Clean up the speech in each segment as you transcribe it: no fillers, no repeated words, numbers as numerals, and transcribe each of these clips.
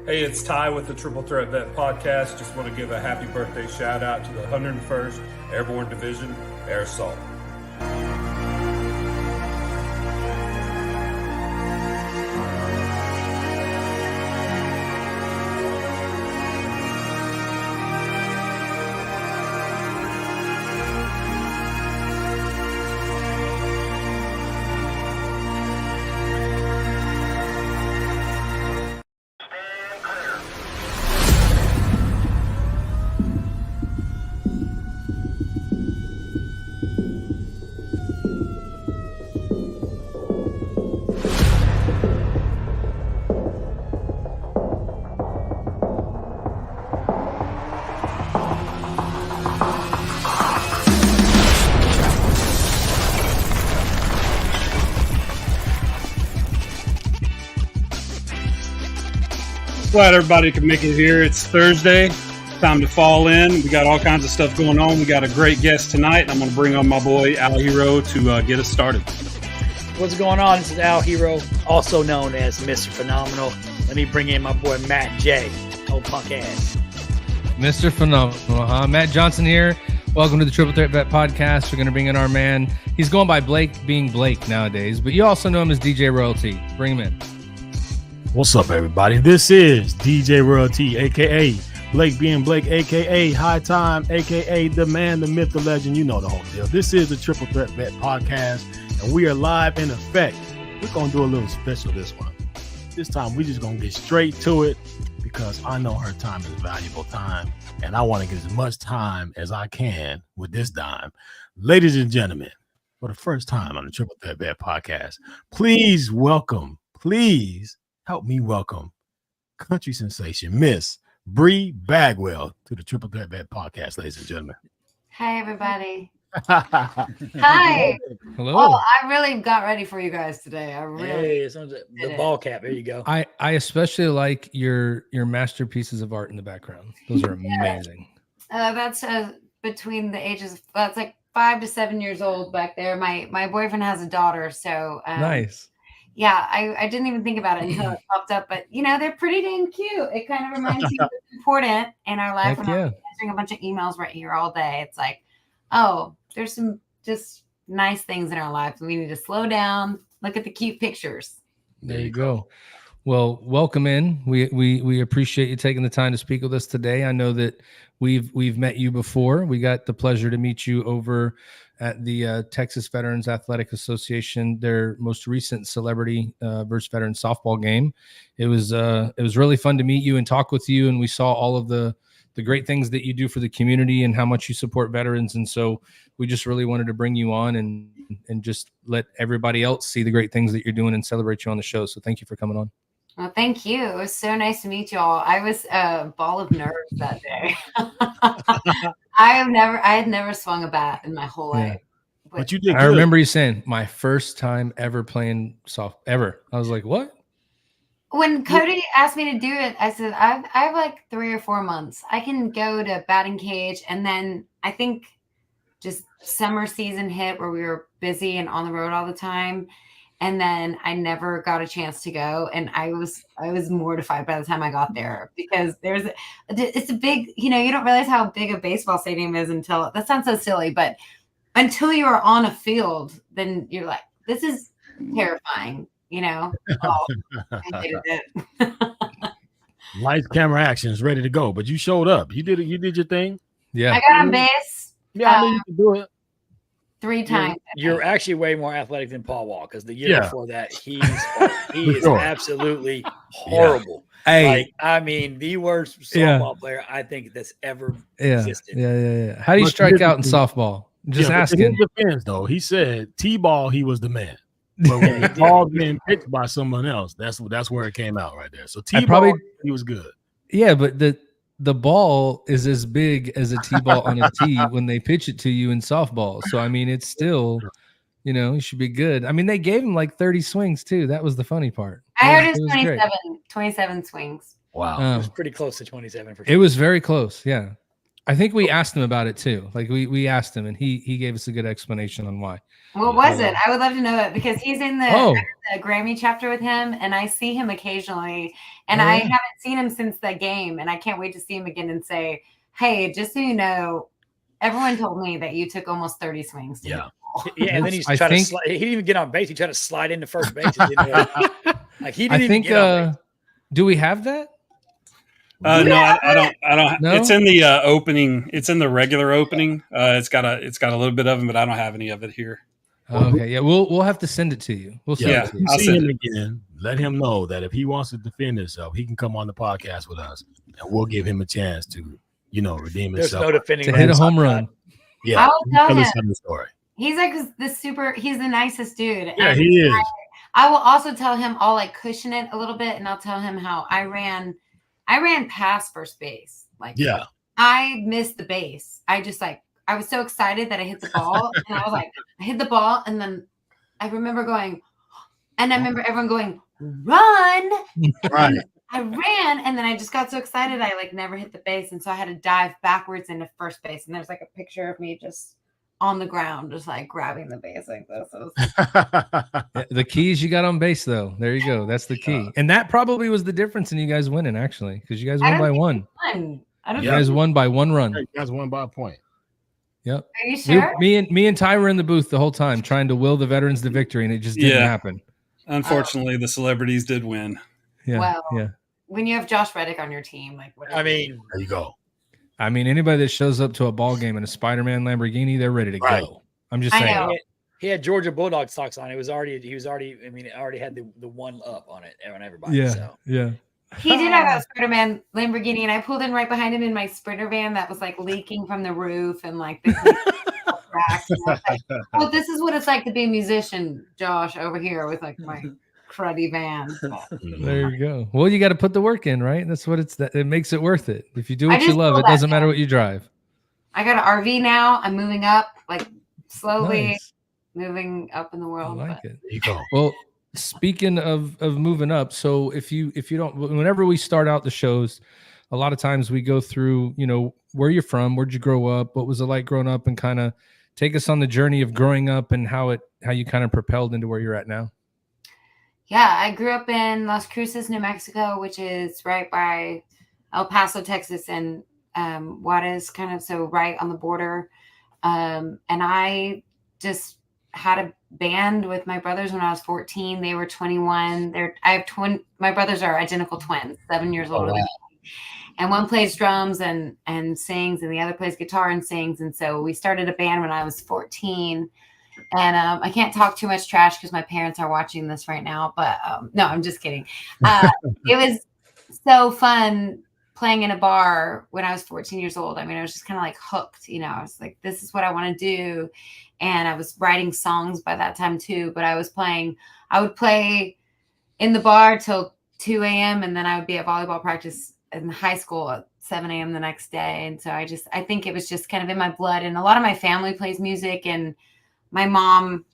Hey, it's Ty with the Triple Threat Vet Podcast. Just want to give a happy birthday shout out to the 101st Airborne Division Air Assault. Glad everybody can make it here. It's Thursday. Time to fall in. We got all kinds of stuff going on. We got a great guest tonight. I'm going to bring on my boy Al Hero to get us started. What's going on? This is Al Hero, also known as Mr. Phenomenal. Let me bring in my boy Matt J. Old punk ass. Mr. Phenomenal, huh? Matt Johnson here. Welcome to the Triple Threat Vet Podcast. We're going to bring in our man. He's going by Blake being Blake nowadays, but you also know him as DJ Royalty. Bring him in. What's up, everybody? This is DJ Royalty, a.k.a. Blake being Blake, a.k.a. High Time, a.k.a. the man, the myth, the legend. You know the whole deal. This is the Triple Threat Vet Podcast, and we are live in effect. We're going to do a little special this one. This time, we're just going to get straight to it because I know her time is valuable time, and I want to get as much time as I can with this dime. Ladies and gentlemen, for the first time on the Triple Threat Vet Podcast, please help me welcome country sensation, Miss Bri Bagwell, to the Triple Threat Vet Podcast, ladies and gentlemen. Hi, everybody. Hi. Hello. Oh, I really got ready for you guys today. I really Hey, the ball cap. There you go. I especially like your masterpieces of art in the background. Those are amazing. That's between the ages. That's like 5 to 7 years old back there. My boyfriend has a daughter, so Nice. Yeah, I didn't even think about it until it popped up, but they're pretty dang cute. It kind of reminds you what's important in our life. Heck When yeah. I'm answering a bunch of emails right here all day, it's like, oh, there's some just nice things in our lives. We need to slow down, look at the cute pictures. There you go. Well, welcome in. We appreciate you taking the time to speak with us today. I know that we've met you before. We got the pleasure to meet you over at the Texas Veterans Athletic Association, their most recent celebrity versus veteran softball game. It was really fun to meet you and talk with you, and we saw all of the great things that you do for the community and how much you support veterans. And so we just really wanted to bring you on and just let everybody else see the great things that you're doing and celebrate you on the show. So thank you for coming on. Well, thank you. It was so nice to meet you all. I was a ball of nerves that day. I had never swung a bat in my whole life. But you did. I remember you saying my first time ever playing ever. I was like, what? When Cody asked me to do it, I said, I have like 3 or 4 months. I can go to batting cage. And then I think just summer season hit where we were busy and on the road all the time. And then I never got a chance to go. And I was mortified by the time I got there because it's a big, you don't realize how big a baseball stadium is until, that sounds so silly, but until you are on a field, then you're like, this is terrifying, Oh, I hated it. Lights, camera, actions, ready to go. But you showed up. You did it. You did your thing. Yeah. I got on base. Yeah, I knew you could do it. 3 times. You're actually way more athletic than Paul Wall because the year before that, he is sure. absolutely horrible. Hey. The worst softball player I think that's ever existed. Yeah. How do you strike out in softball? Just asking. In his defense, though, he said T-ball, he was the man. But when the ball being pitched by someone else, that's where it came out right there. So T-ball, he was good. Yeah, but the ball is as big as a T-ball on a tee when they pitch it to you in softball. So I mean, it's still, you should be good. I mean, they gave him like 30 swings too. That was the funny part. I heard it's 27 swings. Wow. It was pretty close to 27 for sure. It was very close. Yeah. I think we asked him about it too. Like we asked him and he gave us a good explanation on why. What was it? I would love to know that because he's in the Grammy chapter with him and I see him occasionally and I haven't seen him since the game and I can't wait to see him again and say, hey, just so you know, everyone told me that you took almost 30 swings. Yeah, and then he's trying to slide. He didn't even get on base. He tried to slide into first base. Like he didn't even get on base. Do we have that? No, I don't. No? It's in the opening. It's in the regular opening. It's got a little bit of them, but I don't have any of it here. Okay, yeah, we'll have to send it to you. We'll send it to you. I'll see him again. Let him know that if he wants to defend himself, he can come on the podcast with us, and we'll give him a chance to, redeem himself. There's no defending to hit a home run. Yeah, I'll tell him. The story. He's like he's the nicest dude. Yeah, he is. I will also tell him I'll like cushion it a little bit, and I'll tell him how I ran past first base. Like, I missed the base. I was so excited that I hit the ball, and I was like, I hit the ball, and then I remember going, and I remember everyone going, run. Right. I ran, and then I just got so excited I like never hit the base, and so I had to dive backwards into first base, and there's like a picture of me just on the ground, just like grabbing the base like this. The keys you got on base, though. There you go. That's the key, and that probably was the difference in you guys winning, actually, because you guys won by one. You guys won by one run. You guys won by a point. Yep. Are you sure? Me and Ty were in the booth the whole time trying to will the veterans to victory, and it just didn't happen. Unfortunately, the celebrities did win. Yeah. Well, yeah. When you have Josh Reddick on your team, like whatever. I mean, there you go. I mean, anybody that shows up to a ball game in a Spider-Man Lamborghini, they're ready to go. I'm just saying. He had Georgia Bulldog socks on. He was already. I mean, it already had the one up on it on everybody. Yeah. So. Yeah. He did have a Spider-Man Lamborghini, and I pulled in right behind him in my Sprinter van that was like leaking from the roof and like the cracks. And I was like, oh, this is what it's like to be a musician, Josh, over here with like my cruddy van. There you go. Well, you got to put the work in, right? That's what it makes it worth it. If you do what you love, it doesn't matter what you drive. I got an RV now. I'm moving up, like slowly moving up in the world. I like it. There you go. Well, speaking of moving up, so if you don't, whenever we start out the shows, a lot of times we go through, where you're from, where'd you grow up, what was it like growing up, and kind of take us on the journey of growing up and how you kind of propelled into where you're at now. Yeah, I grew up in Las Cruces, New Mexico, which is right by El Paso, Texas, and Juarez, kind of so right on the border. And I just had a band with my brothers when I was 14. They were 21. My brothers are identical twins, 7 years older than me. And one plays drums and sings, and the other plays guitar and sings. And so we started a band when I was 14. And I can't talk too much trash because my parents are watching this right now. But no, I'm just kidding. It was so fun playing in a bar when I was 14 years old. I mean, I was just kind of like hooked. I was like, this is what I want to do. And I was writing songs by that time too. But I would play in the bar till 2 a.m. and then I would be at volleyball practice in high school at 7 a.m. the next day. And so I think it was just kind of in my blood. And a lot of my family plays music, and my mom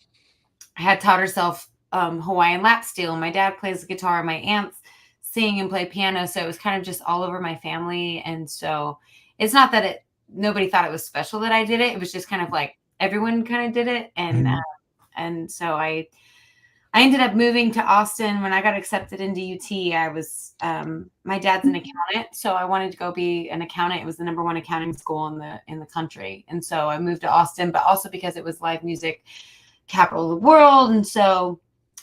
had taught herself Hawaiian lap steel. My dad plays guitar. My aunts sing and play piano. So it was kind of just all over my family. And so it's not that nobody thought it was special that I did it. It was just kind of like everyone kind of did it. And so I ended up moving to Austin when I got accepted into UT. I was, my dad's an accountant, so I wanted to go be an accountant. It was the #1 accounting school in the country. And so I moved to Austin, but also because it was live music capital of the world. And so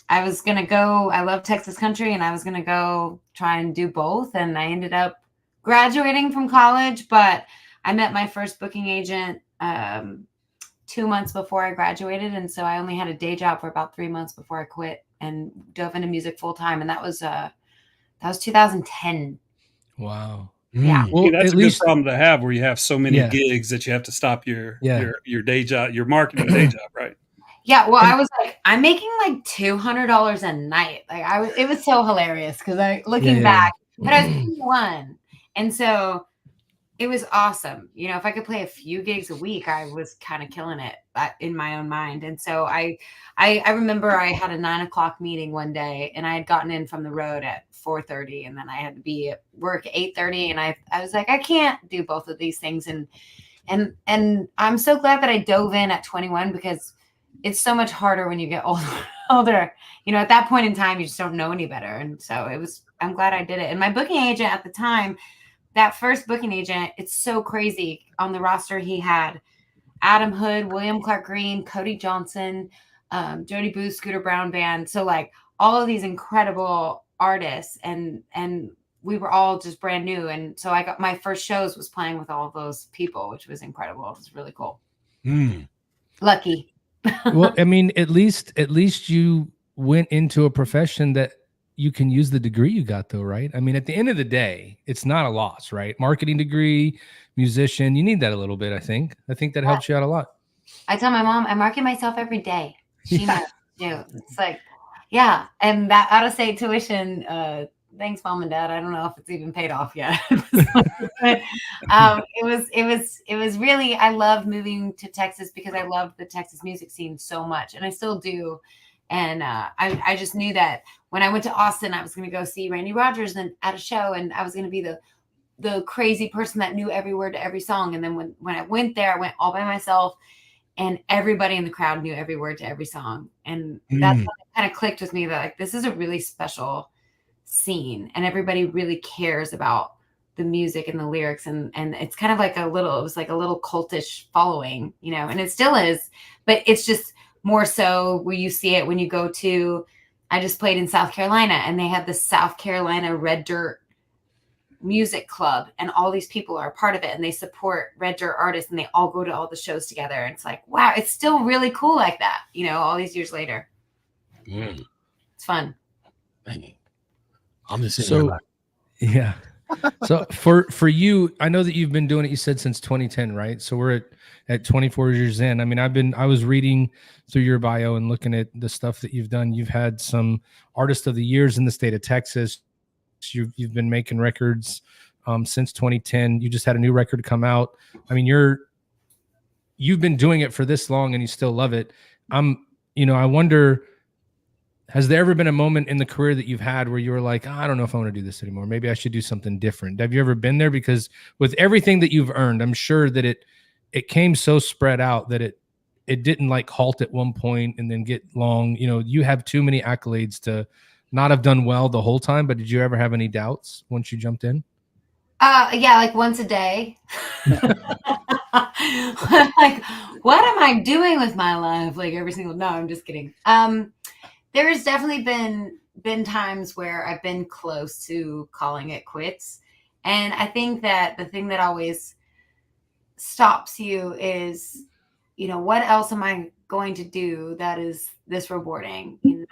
I was going to go, I love Texas country, and I was going to go try and do both. And I ended up graduating from college, but I met my first booking agent 2 months before I graduated. And so I only had a day job for about 3 months before I quit and dove into music full time. And that was 2010. Wow. Yeah. Well, that's a good problem to have, where you have so many gigs that you have to stop your day job, your marketing day job, right? Yeah, well, I was like, I'm making like $200 a night. Like it was so hilarious because looking back, but I was 21, and so it was awesome. You know, if I could play a few gigs a week, I was kind of killing it in my own mind. And so I remember I had a 9 o'clock meeting one day, and I had gotten in from the road at 4:30, and then I had to be at work at 8:30, and I was like, I can't do both of these things, and I'm so glad that I dove in at 21 because it's so much harder when you get older. You know, at that point in time, you just don't know any better. And so I'm glad I did it. And my booking agent at the time, that first booking agent, it's so crazy. On the roster, he had Adam Hood, William Clark Green, Cody Johnson, Jody Booth, Scooter Brown Band. So like all of these incredible artists, and we were all just brand new. And so I got my first shows was playing with all of those people, which was incredible. It was really cool. Lucky. Well, I mean, at least you went into a profession that you can use the degree you got, though, right? I mean, at the end of the day, it's not a loss, right? Marketing degree, musician, you need that a little bit, I think. I think that helps you out a lot. I tell my mom, I market myself every day. She knows too. It's like, yeah. And that out-of-state tuition, thanks, Mom and Dad. I don't know if it's even paid off yet. But, it was really, I love moving to Texas because I love the Texas music scene so much, and I still do. And I just knew that when I went to Austin, I was going to go see Randy Rogers at a show, and I was going to be the crazy person that knew every word to every song. And then when I went there, I went all by myself, and everybody in the crowd knew every word to every song. And that's what kind of clicked with me, that like, this is a really special scene, and everybody really cares about the music and the lyrics, and it's kind of like it was like a little cultish following, you know, and it still is, but it's just more so where you see it when you go to, I just played in South Carolina, and they had the South Carolina Red Dirt Music Club, and all these people are a part of it, and they support Red Dirt artists, and they all go to all the shows together. And it's like, wow, it's still really cool like that, you know, all these years later. It's fun. I'm just sitting there yeah. So for you, I know that you've been doing it, you said, since 2010, right? So we're at 24 years in. I mean, I was reading through your bio and looking at the stuff that you've done. You've had some Artist of the Years in the state of Texas. You've been making records since 2010. You just had a new record come out. I mean, you've been doing it for this long and you still love it. I wonder, has there ever been a moment in the career that you've had where you were like, I don't know if I want to do this anymore. Maybe I should do something different. Have you ever been there? Because with everything that you've earned, I'm sure that it came so spread out that it didn't like halt at one point and then get long. You know, you have too many accolades to not have done well the whole time. But did you ever have any doubts once you jumped in? Yeah, like once a day. Like, what am I doing with my life? Like every single, no, I'm just kidding. There has definitely been times where I've been close to calling it quits. And I think that the thing that always stops you is, you know, what else am I going to do that is this rewarding? You know,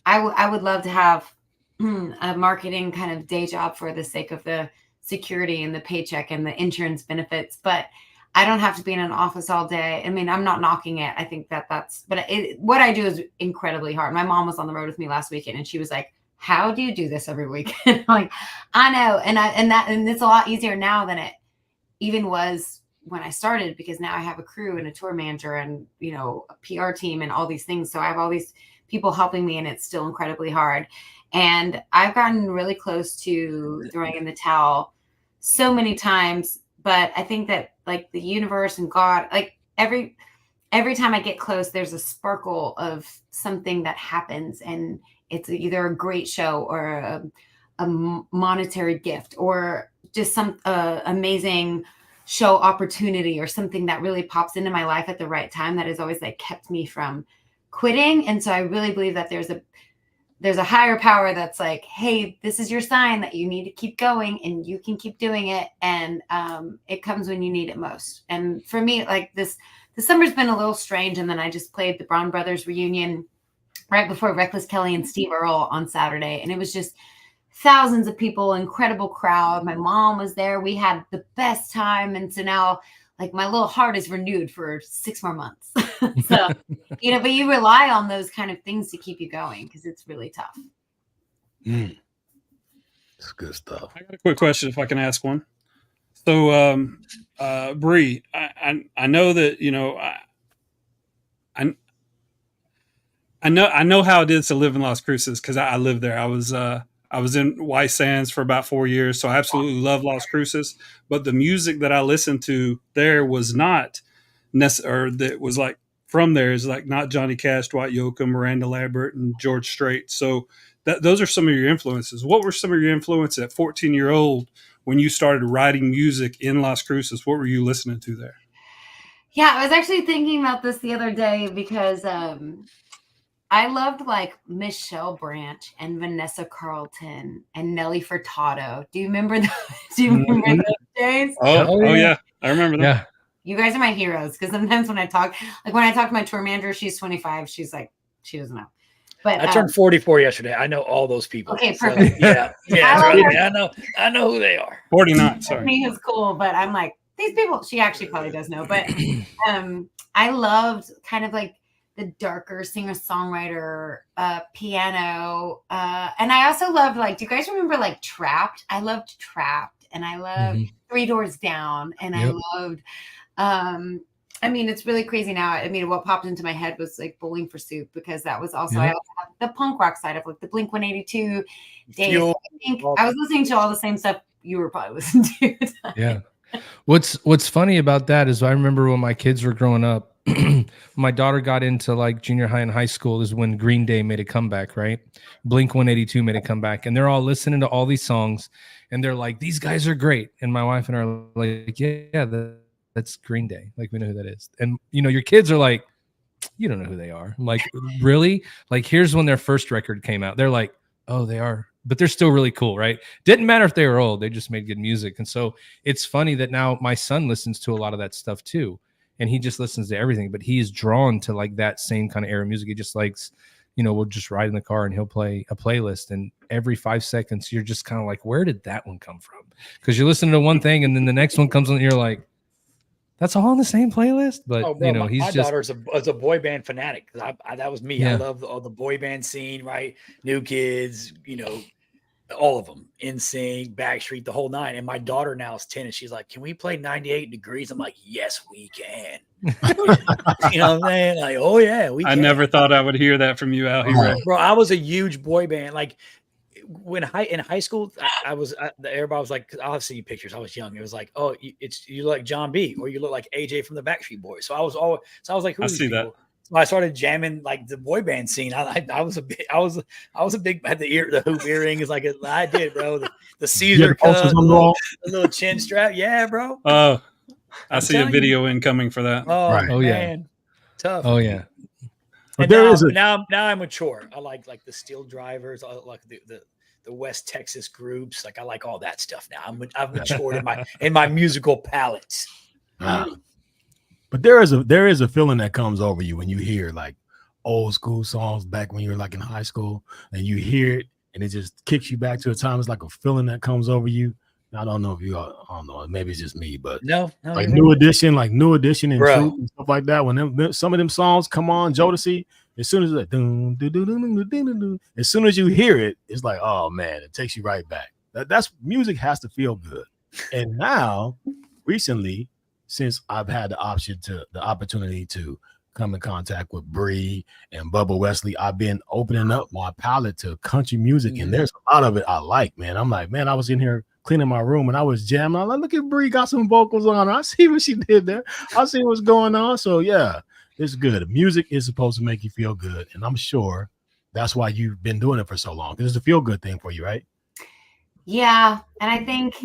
I would love to have a marketing kind of day job for the sake of the security and the paycheck and the insurance benefits, but I don't have to be in an office all day. I mean, I'm not knocking it. I think what I do is incredibly hard. My mom was on the road with me last weekend, and she was like, how do you do this every weekend? Like, I know. And it's a lot easier now than it even was when I started, because now I have a crew and a tour manager and, you know, a PR team and all these things. So I have all these people helping me, and it's still incredibly hard. And I've gotten really close to throwing in the towel so many times, but I think that like the universe and God, like every time I get close, there's a sparkle of something that happens, and it's either a great show or a monetary gift or just some amazing show opportunity or something that really pops into my life at the right time that has always like kept me from quitting. And so I really believe that there's a higher power that's like, hey, this is your sign that you need to keep going, and you can keep doing it. And it comes when you need it most. And for me, like the summer's been a little strange. And then I just played the Brown Brothers reunion right before Reckless Kelly and Steve Earle on Saturday. And it was just thousands of people, incredible crowd. My mom was there. We had the best time. And so now like my little heart is renewed for 6 more months. So, but you rely on those kind of things to keep you going because it's really tough. It's good stuff. I got a quick question if I can ask one. So, Bri, I know that, I know how it is to live in Las Cruces because I lived there. I was in White Sands for about 4 years, so I absolutely love Las Cruces. But the music that I listened to there was not that was like from there is like not Johnny Cash, Dwight Yoakam, Miranda Lambert, and George Strait. So those are some of your influences. What were some of your influences at 14-year-old when you started writing music in Las Cruces? What were you listening to there? Yeah, I was actually thinking about this the other day because I loved like Michelle Branch and Vanessa Carlton and Nelly Furtado. Do you remember those? Those days? Oh yeah. I remember that. Yeah. You guys are my heroes because sometimes when I talk to my tour manager, she's 25. She's like, she doesn't know. But I turned 44 yesterday. I know all those people. Okay, perfect. So, yeah. I know who they are. 49. Sorry. Me is cool, but I'm like these people. She actually probably does know, but I loved kind of like the darker singer-songwriter piano, and I also loved like. Do you guys remember like Trapped? I loved Trapped, and I loved Three Doors Down, and I loved. I mean, it's really crazy now. I mean, what popped into my head was like Bowling for Soup because that was also I also have the punk rock side of like the Blink 182 days. I think I was listening to all the same stuff you were probably listening to. Yeah. What's funny about that is I remember when my kids were growing up, my daughter got into like junior high and high school is when Green Day made a comeback, right? Blink 182 made a comeback, and they're all listening to all these songs, and they're like, "These guys are great." And my wife and I are like, "Yeah, that's Green Day. Like we know who that is." And your kids are like, "You don't know who they are." I'm like, "Really?" Like here's when their first record came out. They're like, "Oh, they are." But they're still really cool, right? Didn't matter if they were old. They just made good music. And so it's funny that now my son listens to a lot of that stuff too. And he just listens to everything. But he is drawn to like that same kind of era music. He just likes, we'll just ride in the car and he'll play a playlist. And every 5 seconds, you're just kind of like, where did that one come from? Because you're listening to one thing and then the next one comes on and you're like, that's all on the same playlist. But, my daughter's a boy band fanatic. That was me. Yeah. I love all the boy band scene, right? New Kids, all of them, NSYNC, Backstreet, the whole nine. And my daughter now is 10 and she's like, "Can we play 98 Degrees?" I'm like, "Yes, we can." You know what I'm saying? Like, oh yeah, we can. I never thought I would hear that from you out here. Bro, I was a huge boy band. Like when in high school, everybody was like, I'll see you pictures. I was young. It was like, "Oh, you look like John B, or you look like AJ from the Backstreet Boys." So I was like, who I are these see people? that. So I started jamming like the boy band scene. I was a big had the hoop earrings like I did, bro. The Caesar cut, the little chin strap. Yeah, bro. Oh, I see a video incoming for that. Oh, right. Oh man. yeah. Tough. Oh yeah. But now I'm mature. I like the Steel Drivers. I like the West Texas groups. Like I like all that stuff now. I've matured in my musical palettes. But there is a feeling that comes over you when you hear like old school songs back when you were like in high school, and you hear it and it just kicks you back to a time. It's like a feeling that comes over you. I don't know if I don't know, maybe it's just me, but no, like New Edition and Troop and stuff like that. When some of them songs come on, Jodeci, as soon as like as soon as you hear it, it's like, oh man, it takes you right back. That's music has to feel good. And now, recently, since I've had the opportunity to come in contact with Bri and Bubba Wesley, I've been opening up my palette to country music, and there's a lot of it I like, man. I'm like, man, I was in here cleaning my room and I was jamming. I'm like, look at Bri got some vocals on her. I see what she did there. I see what's going on. So yeah, it's good. Music is supposed to make you feel good, and I'm sure that's why you've been doing it for so long, because it's a feel good thing for you, right? Yeah, and I think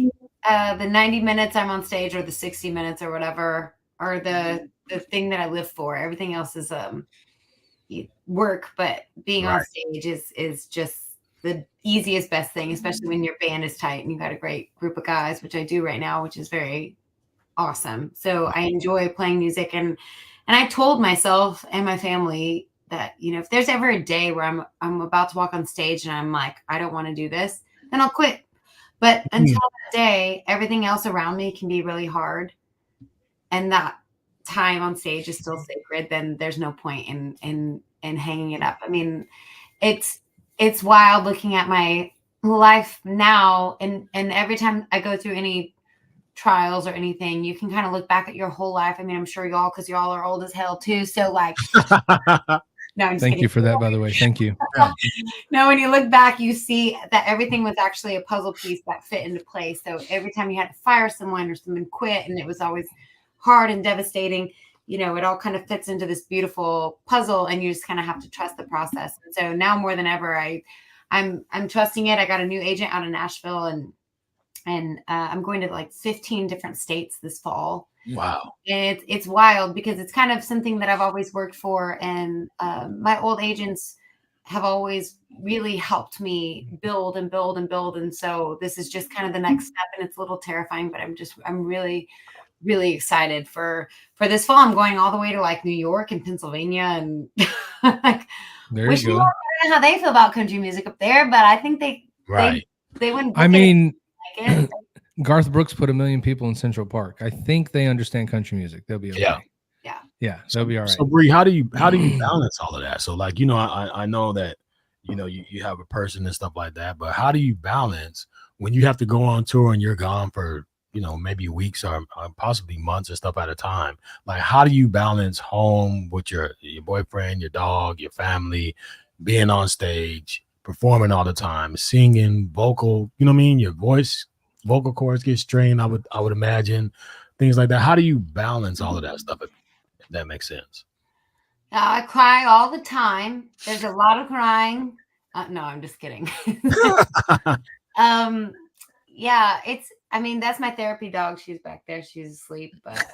the 90 minutes I'm on stage or the 60 minutes or whatever are the thing that I live for. Everything else is work, but being on stage is just the easiest, best thing, especially when your band is tight and you've got a great group of guys, which I do right now, which is very awesome. So I enjoy playing music, and I told myself and my family that, if there's ever a day where I'm about to walk on stage and I'm like, I don't want to do this, then I'll quit. But until that day, everything else around me can be really hard. And that time on stage is still sacred, then there's no point in hanging it up. I mean, it's wild looking at my life now, and every time I go through any trials or anything, you can kind of look back at your whole life. I mean, I'm sure because y'all are old as hell too. So like, no, I'm just Thank kidding. you for that, by the way. Thank you. No, when you look back, you see that everything was actually a puzzle piece that fit into place. So every time you had to fire someone or someone quit, and it was always hard and devastating, you know, it all kind of fits into this beautiful puzzle, and you just kind of have to trust the process. And so now more than ever, I'm trusting it. I got a new agent out of Nashville, and I'm going to like 15 different states this fall. Wow. And it's wild because it's kind of something that I've always worked for. And my old agents have always really helped me build and build and build. And so this is just kind of the next step, and it's a little terrifying, but I'm really, really excited for this fall. I'm going all the way to like New York and Pennsylvania, and like, There you go. I don't know how they feel about country music up there, but I think they wouldn't. I mean, like it. Garth Brooks put 1 million people in Central Park. I think they understand country music. They'll be okay. Yeah, they'll be all right. So Bri, how do you balance all of that? So like, you know, I know that, you know, you have a person and stuff like that, but how do you balance when you have to go on tour and you're gone for, you know, maybe weeks or possibly months and stuff at a time? Like, how do you balance home with your boyfriend, your dog, your family, being on stage, performing all the time, singing, vocal, you know what I mean? Your vocal cords get strained, I would imagine, things like that. How do you balance all of that stuff, if that makes sense? I cry all the time. There's a lot of crying. No, I'm just kidding. Yeah, I mean, that's my therapy dog. She's back there. She's asleep. But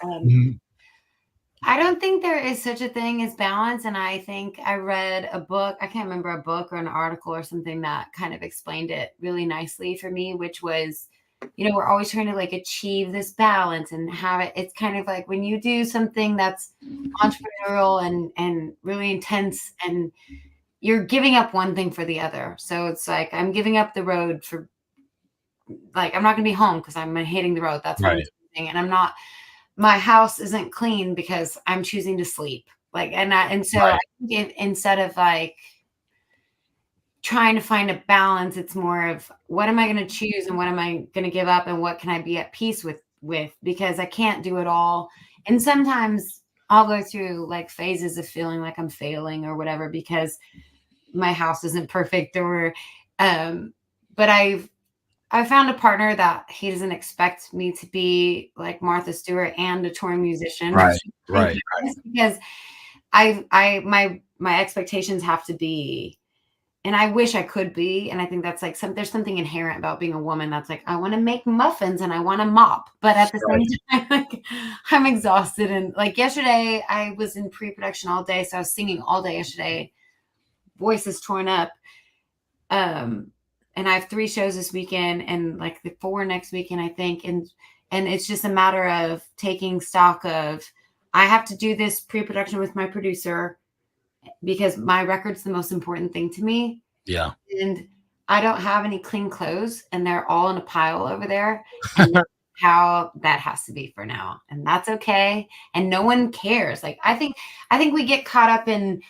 I don't think there is such a thing as balance. And I think I read a book. I can't remember a book or an article or something that kind of explained it really nicely for me, which was, you know, we're always trying to like achieve this balance and have it. It's kind of like when you do something that's entrepreneurial and really intense, and you're giving up one thing for the other. So it's like, I'm giving up the road for, like, I'm not going to be home because I'm hitting the road. That's what I'm doing. And my house isn't clean because I'm choosing to sleep. Like, so I think instead of like trying to find a balance, it's more of what am I going to choose and what am I going to give up and what can I be at peace with, because I can't do it all. And sometimes I'll go through like phases of feeling like I'm failing or whatever because my house isn't perfect, or but I found a partner that he doesn't expect me to be like Martha Stewart and a touring musician. Right. Because my expectations have to be, and I wish I could be. And I think that's like there's something inherent about being a woman that's like, I want to make muffins and I want to mop. But at the same time, like, I'm exhausted. And like yesterday, I was in pre-production all day. So I was singing all day yesterday. Voice is torn up. And I have 3 shows this weekend and like the 4 next weekend, I think. And it's just a matter of taking stock of, I have to do this pre-production with my producer because my record's the most important thing to me. Yeah. And I don't have any clean clothes and they're all in a pile over there. And that's how that has to be for now. And that's okay. And no one cares. Like, I think we get caught up in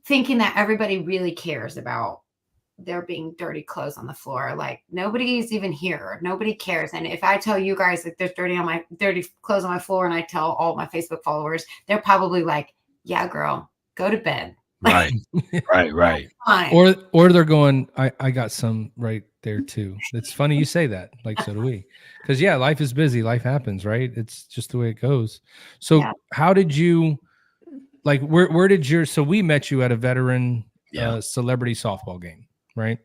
thinking that everybody really cares about there being dirty clothes on the floor. Like, nobody's even here. Nobody cares. And if I tell you guys that there's dirty clothes on my floor, and I tell all my Facebook followers, they're probably like, yeah, girl, go to bed. Right. Right. Fine. Or they're going, I got some right there too. It's funny you say that. Like, so do we. Because yeah, life is busy. Life happens, right? It's just the way it goes. So how did you, like, where did so we met you at a veteran celebrity softball game, right?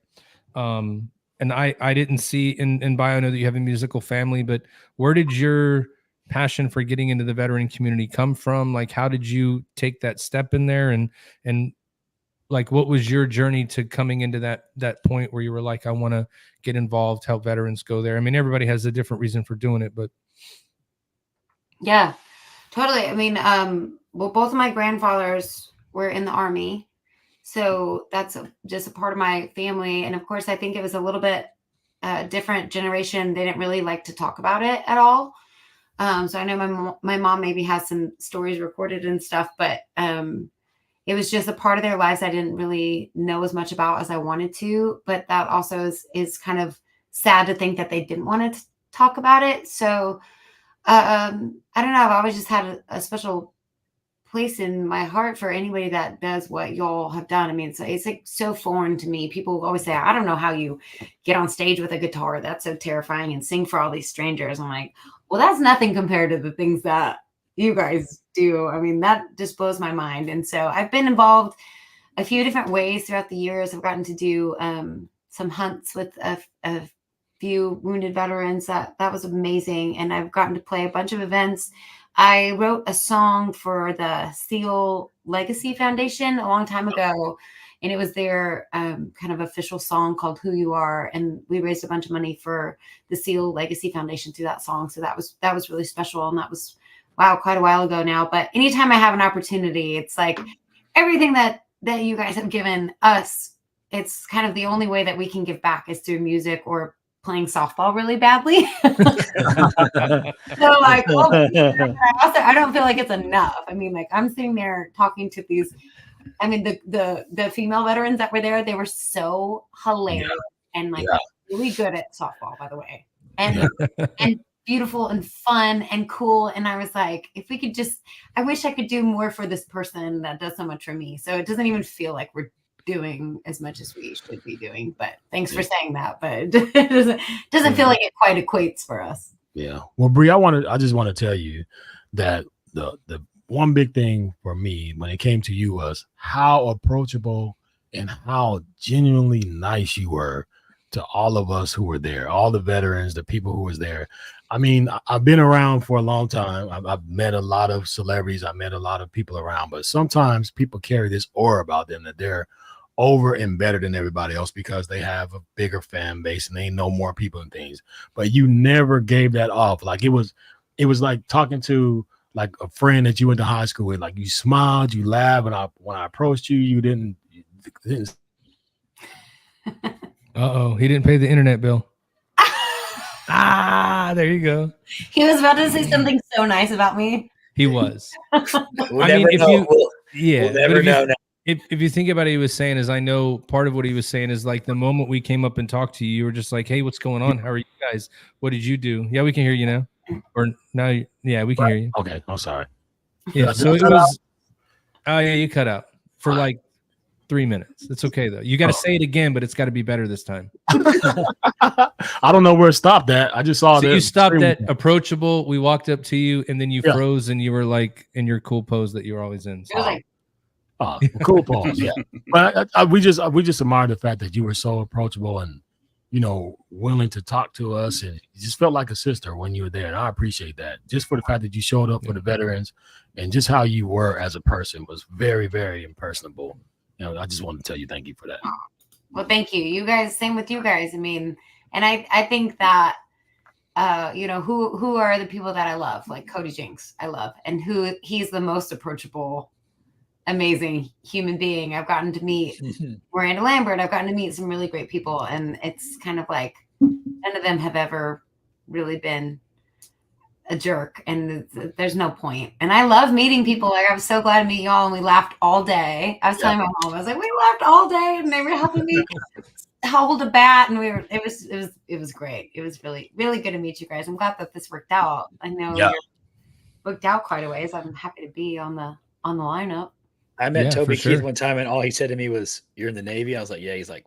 And I didn't see in bio, I know that you have a musical family, but where did your passion for getting into the veteran community come from? Like, how did you take that step in there, and like, what was your journey to coming into that point where you were like, I want to get involved, help veterans go there? I mean, everybody has a different reason for doing it, but yeah, totally. I mean, well, both of my grandfathers were in the Army, so that's just a part of my family. And of course, I think it was a little bit different generation. They didn't really like to talk about it at all. So I know my mom maybe has some stories recorded and stuff, but it was just a part of their lives I didn't really know as much about as I wanted to. But that also is kind of sad to think that they didn't want to talk about it. So I don't know. I've always just had a special place in my heart for anybody that does what y'all have done. I mean, it's like so foreign to me. People always say, I don't know how you get on stage with a guitar. That's so terrifying, and sing for all these strangers. I'm like, well, that's nothing compared to the things that you guys do. I mean, that just blows my mind. And so I've been involved a few different ways throughout the years. I've gotten to do some hunts with a few wounded veterans. That was amazing. And I've gotten to play a bunch of events. I wrote a song for the SEAL Legacy Foundation a long time ago, and it was their kind of official song called Who You Are. And we raised a bunch of money for the SEAL Legacy Foundation through that song. So that was really special. And that was, wow, quite a while ago now. But anytime I have an opportunity, it's like everything that you guys have given us, it's kind of the only way that we can give back is through music or playing softball really badly. So like, I don't feel like it's enough. I mean, like I'm sitting there talking to these, I mean, the female veterans that were there, they were so hilarious and like really good at softball, by the way. And beautiful and fun and cool. And I was like, if we could just, I wish I could do more for this person that does so much for me. So it doesn't even feel like we're doing as much as we should be doing. But thanks for saying that. But it doesn't feel like it quite equates for us. Yeah. Well, Bri, I just want to tell you that the one big thing for me when it came to you was how approachable and how genuinely nice you were to all of us who were there, all the veterans, the people who was there. I mean, I've been around for a long time. I've met a lot of celebrities. I met a lot of people around, but sometimes people carry this aura about them that they're over and better than everybody else because they have a bigger fan base and they know more people and things. But you never gave that off. Like it was like talking to like a friend that you went to high school with. Like you smiled, you laughed, and when I approached you, you didn't. Uh-oh, he didn't pay the internet bill. There you go. He was about to say something so nice about me. He was. We'll never know. We'll never know. If you think about it, he was saying is, I know part of what he was saying is like the moment we came up and talked to you, you were just like, hey, what's going on? How are you guys? What did you do? Yeah, we can hear you now. Or now, yeah, we can hear you. Okay, I'm sorry. Yeah, so it was. Oh yeah, you cut out for like 3 minutes. It's okay though. You got to say it again, but it's got to be better this time. I don't know where it stopped at. I just saw that you stopped at approachable. We walked up to you, and then you froze, and you were like in your cool pose that you were always in. So. Cool pose. Yeah, but we just admired the fact that you were so approachable and willing to talk to us, and you just felt like a sister when you were there, and I appreciate that. Just for the fact that you showed up for the veterans, and just how you were as a person was very, very impersonable. I just want to tell you thank you for that. Well, thank you. You guys, same with you guys. I mean, and I think that who are the people that I love, like Cody Jinks, I love, and he's the most approachable, amazing human being. I've gotten to meet Miranda Lambert. I've gotten to meet some really great people, and it's kind of like none of them have ever really been a jerk, and there's no point. And I love meeting people. Like I was so glad to meet y'all, and we laughed all day. I was telling my mom, I was like, we laughed all day, and they were helping me hold a bat, and it was great. It was really, really good to meet you guys. I'm glad that this worked out. I know you're booked out quite a ways. I'm happy to be on the lineup. I met Toby Keith one time, and all he said to me was, "You're in the Navy." I was like, "Yeah." He's like,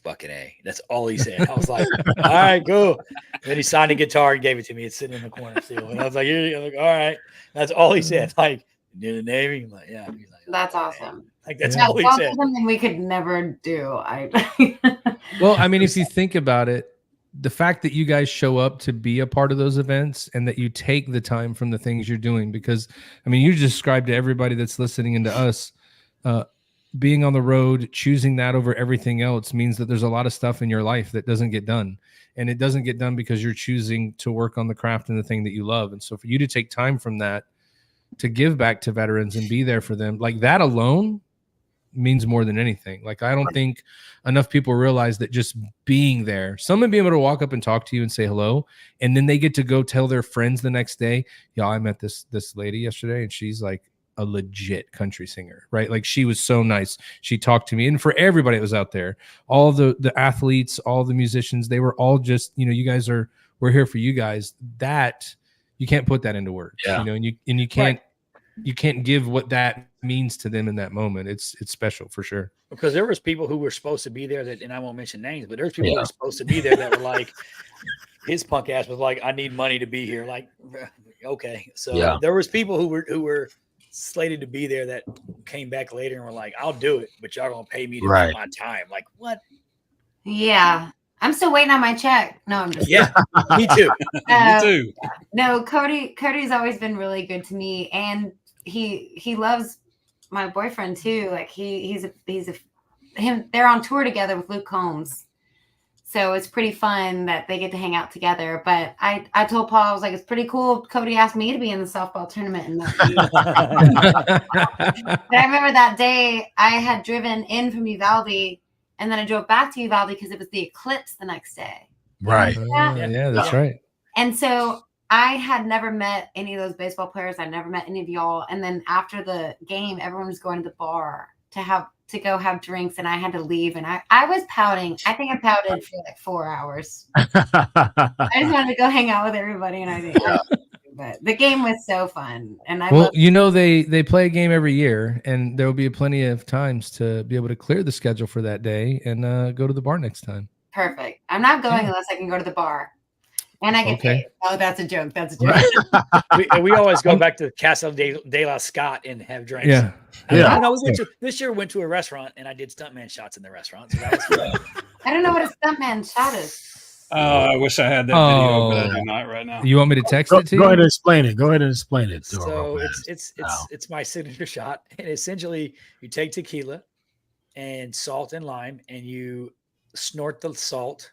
"Fucking A." That's all he said. I was like, "All right, go." And then he signed a guitar and gave it to me. It's sitting in the corner still. And I was like, "You're like, all right." That's all he said. Like, "You're in the Navy." I'm like, "Yeah." He's like, "That's awesome." Like that's all he said. Something we could never do. Well, I mean, if you think about it, the fact that you guys show up to be a part of those events and that you take the time from the things you're doing, because I mean, you described to everybody that's listening and to us, being on the road, choosing that over everything else means that there's a lot of stuff in your life that doesn't get done. And it doesn't get done because you're choosing to work on the craft and the thing that you love. And so for you to take time from that to give back to veterans and be there for them, like that alone means more than anything. Like, I don't think enough people realize that just being there, someone being able to walk up and talk to you and say hello, and then they get to go tell their friends the next day, yeah, I met this lady yesterday and she's like a legit country singer, right? Like, she was so nice. She talked to me. And for everybody that was out there, all the athletes, all the musicians, they were all just, you guys we're here for you guys. That you can't put that into words, and you can't, you can't give what that means to them in that moment. It's special for sure. Because there was people who were supposed to be there and I won't mention names, but there's people who were supposed to be there that were like, his punk ass was like, I need money to be here. Like, okay. So there was people who were slated to be there that came back later and were like, I'll do it, but y'all gonna pay me to do my time. Like, what? Yeah. I'm still waiting on my check. No, I'm just me too. Me too. No, Cody's always been really good to me, and he loves my boyfriend too. Like, they're on tour together with Luke Combs, so it's pretty fun that they get to hang out together. But I told Paul, I was like, it's pretty cool. Cody asked me to be in the softball tournament, and but I remember that day I had driven in from Uvalde. And then I drove back to Uvalde because it was the eclipse the next day. Right. Yeah, that's right. And so I had never met any of those baseball players. I'd never met any of y'all. And then after the game, everyone was going to the bar to go have drinks. And I had to leave. And I was pouting. I think I pouted for like 4 hours. I just wanted to go hang out with everybody. And I didn't. But the game was so fun, and they play a game every year, and there will be plenty of times to be able to clear the schedule for that day and go to the bar next time. Perfect. I'm not going unless I can go to the bar, and I get paid. Oh, that's a joke. That's a joke. we always go back to Casa de la Scott and have drinks. Yeah. This year went to a restaurant and I did stuntman shots in the restaurant. So that was fun. I don't know what a stuntman shot is. Oh, I wish I had that video, but I do not right now. You want me to text it to you? Go ahead and explain it. Go ahead and explain it. So it's my signature shot. And essentially you take tequila and salt and lime and you snort the salt,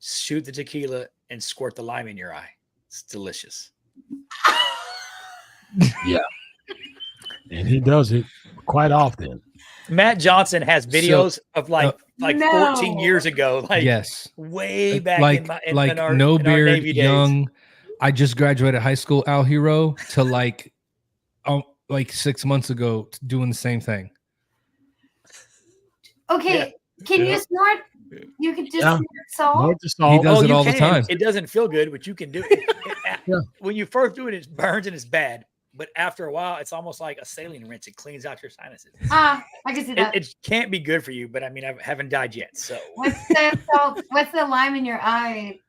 shoot the tequila, and squirt the lime in your eye. It's delicious. Yeah. And he does it quite often. Matt Johnson has videos of like 14 years ago, like way back in our no beard, Navy days. Young. I just graduated high school, Al Hero, to like 6 months ago, doing the same thing. Okay, can you snort? You could just snort salt. He does it all the time. It doesn't feel good, but you can do it. When you first do it, it burns and it's bad. But after a while, it's almost like a saline rinse. It cleans out your sinuses. I can see that. It can't be good for you, but I mean, I haven't died yet. So what's the lime in your eye?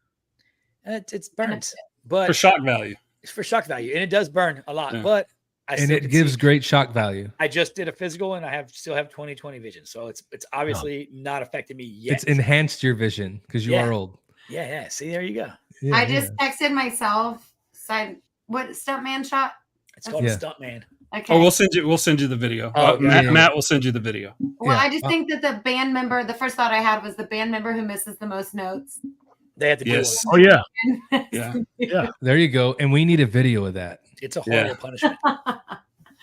It burns, but for shock value. It's for shock value, and it does burn a lot. Yeah. But it gives great shock value. I just did a physical, and I still have 20/20 vision, so it's obviously not affecting me yet. It's enhanced your vision because you are old. Yeah. See, there you go. Yeah, I just texted myself. What stuntman shot? It's called a stuntman. Okay. Oh, we'll send you the video. Matt will send you the video. Well, I just think that the band member, the first thought I had was the band member who misses the most notes. They have to do Yes. one. Oh yeah. Yeah. There you go. And we need a video of that. It's a horrible punishment.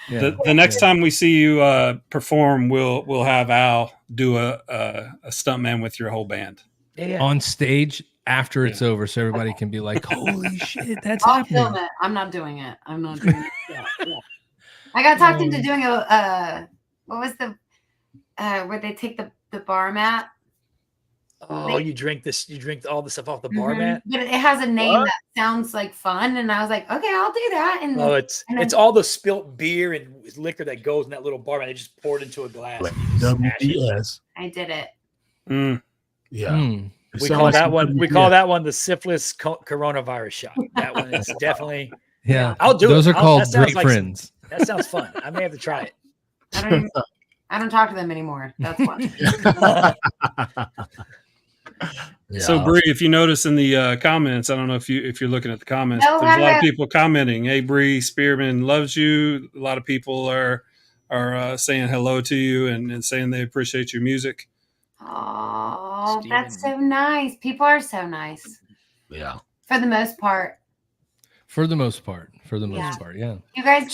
The next time we see you perform, we'll have Al do a stuntman with your whole band on stage after it's over, so everybody can be like, "Holy shit, that's I'll happening!" film it. I'm not doing it. I got talked into doing what was the where they take the bar mat. Oh, you drink all the stuff off the bar mat? But it has a name that sounds like fun, and I was like, okay, I'll do that. And it's all the spilt beer and liquor that goes in that little bar mat. They just poured into a glass. WDS. I did it. Yeah. Mm. We call that one. We call that one the syphilis coronavirus shot. That one is definitely. Yeah, I'll do Those it. are called great friends. That sounds fun. I may have to try it. I don't talk to them anymore. That's why. So, Bri, if you notice in the comments, I don't know if you're looking at the comments, but there's a lot of people commenting. Hey, Bri, Spearman loves you. A lot of people are saying hello to you and saying they appreciate your music. Oh, that's so nice. People are so nice. Yeah. For the most part. Yeah. You guys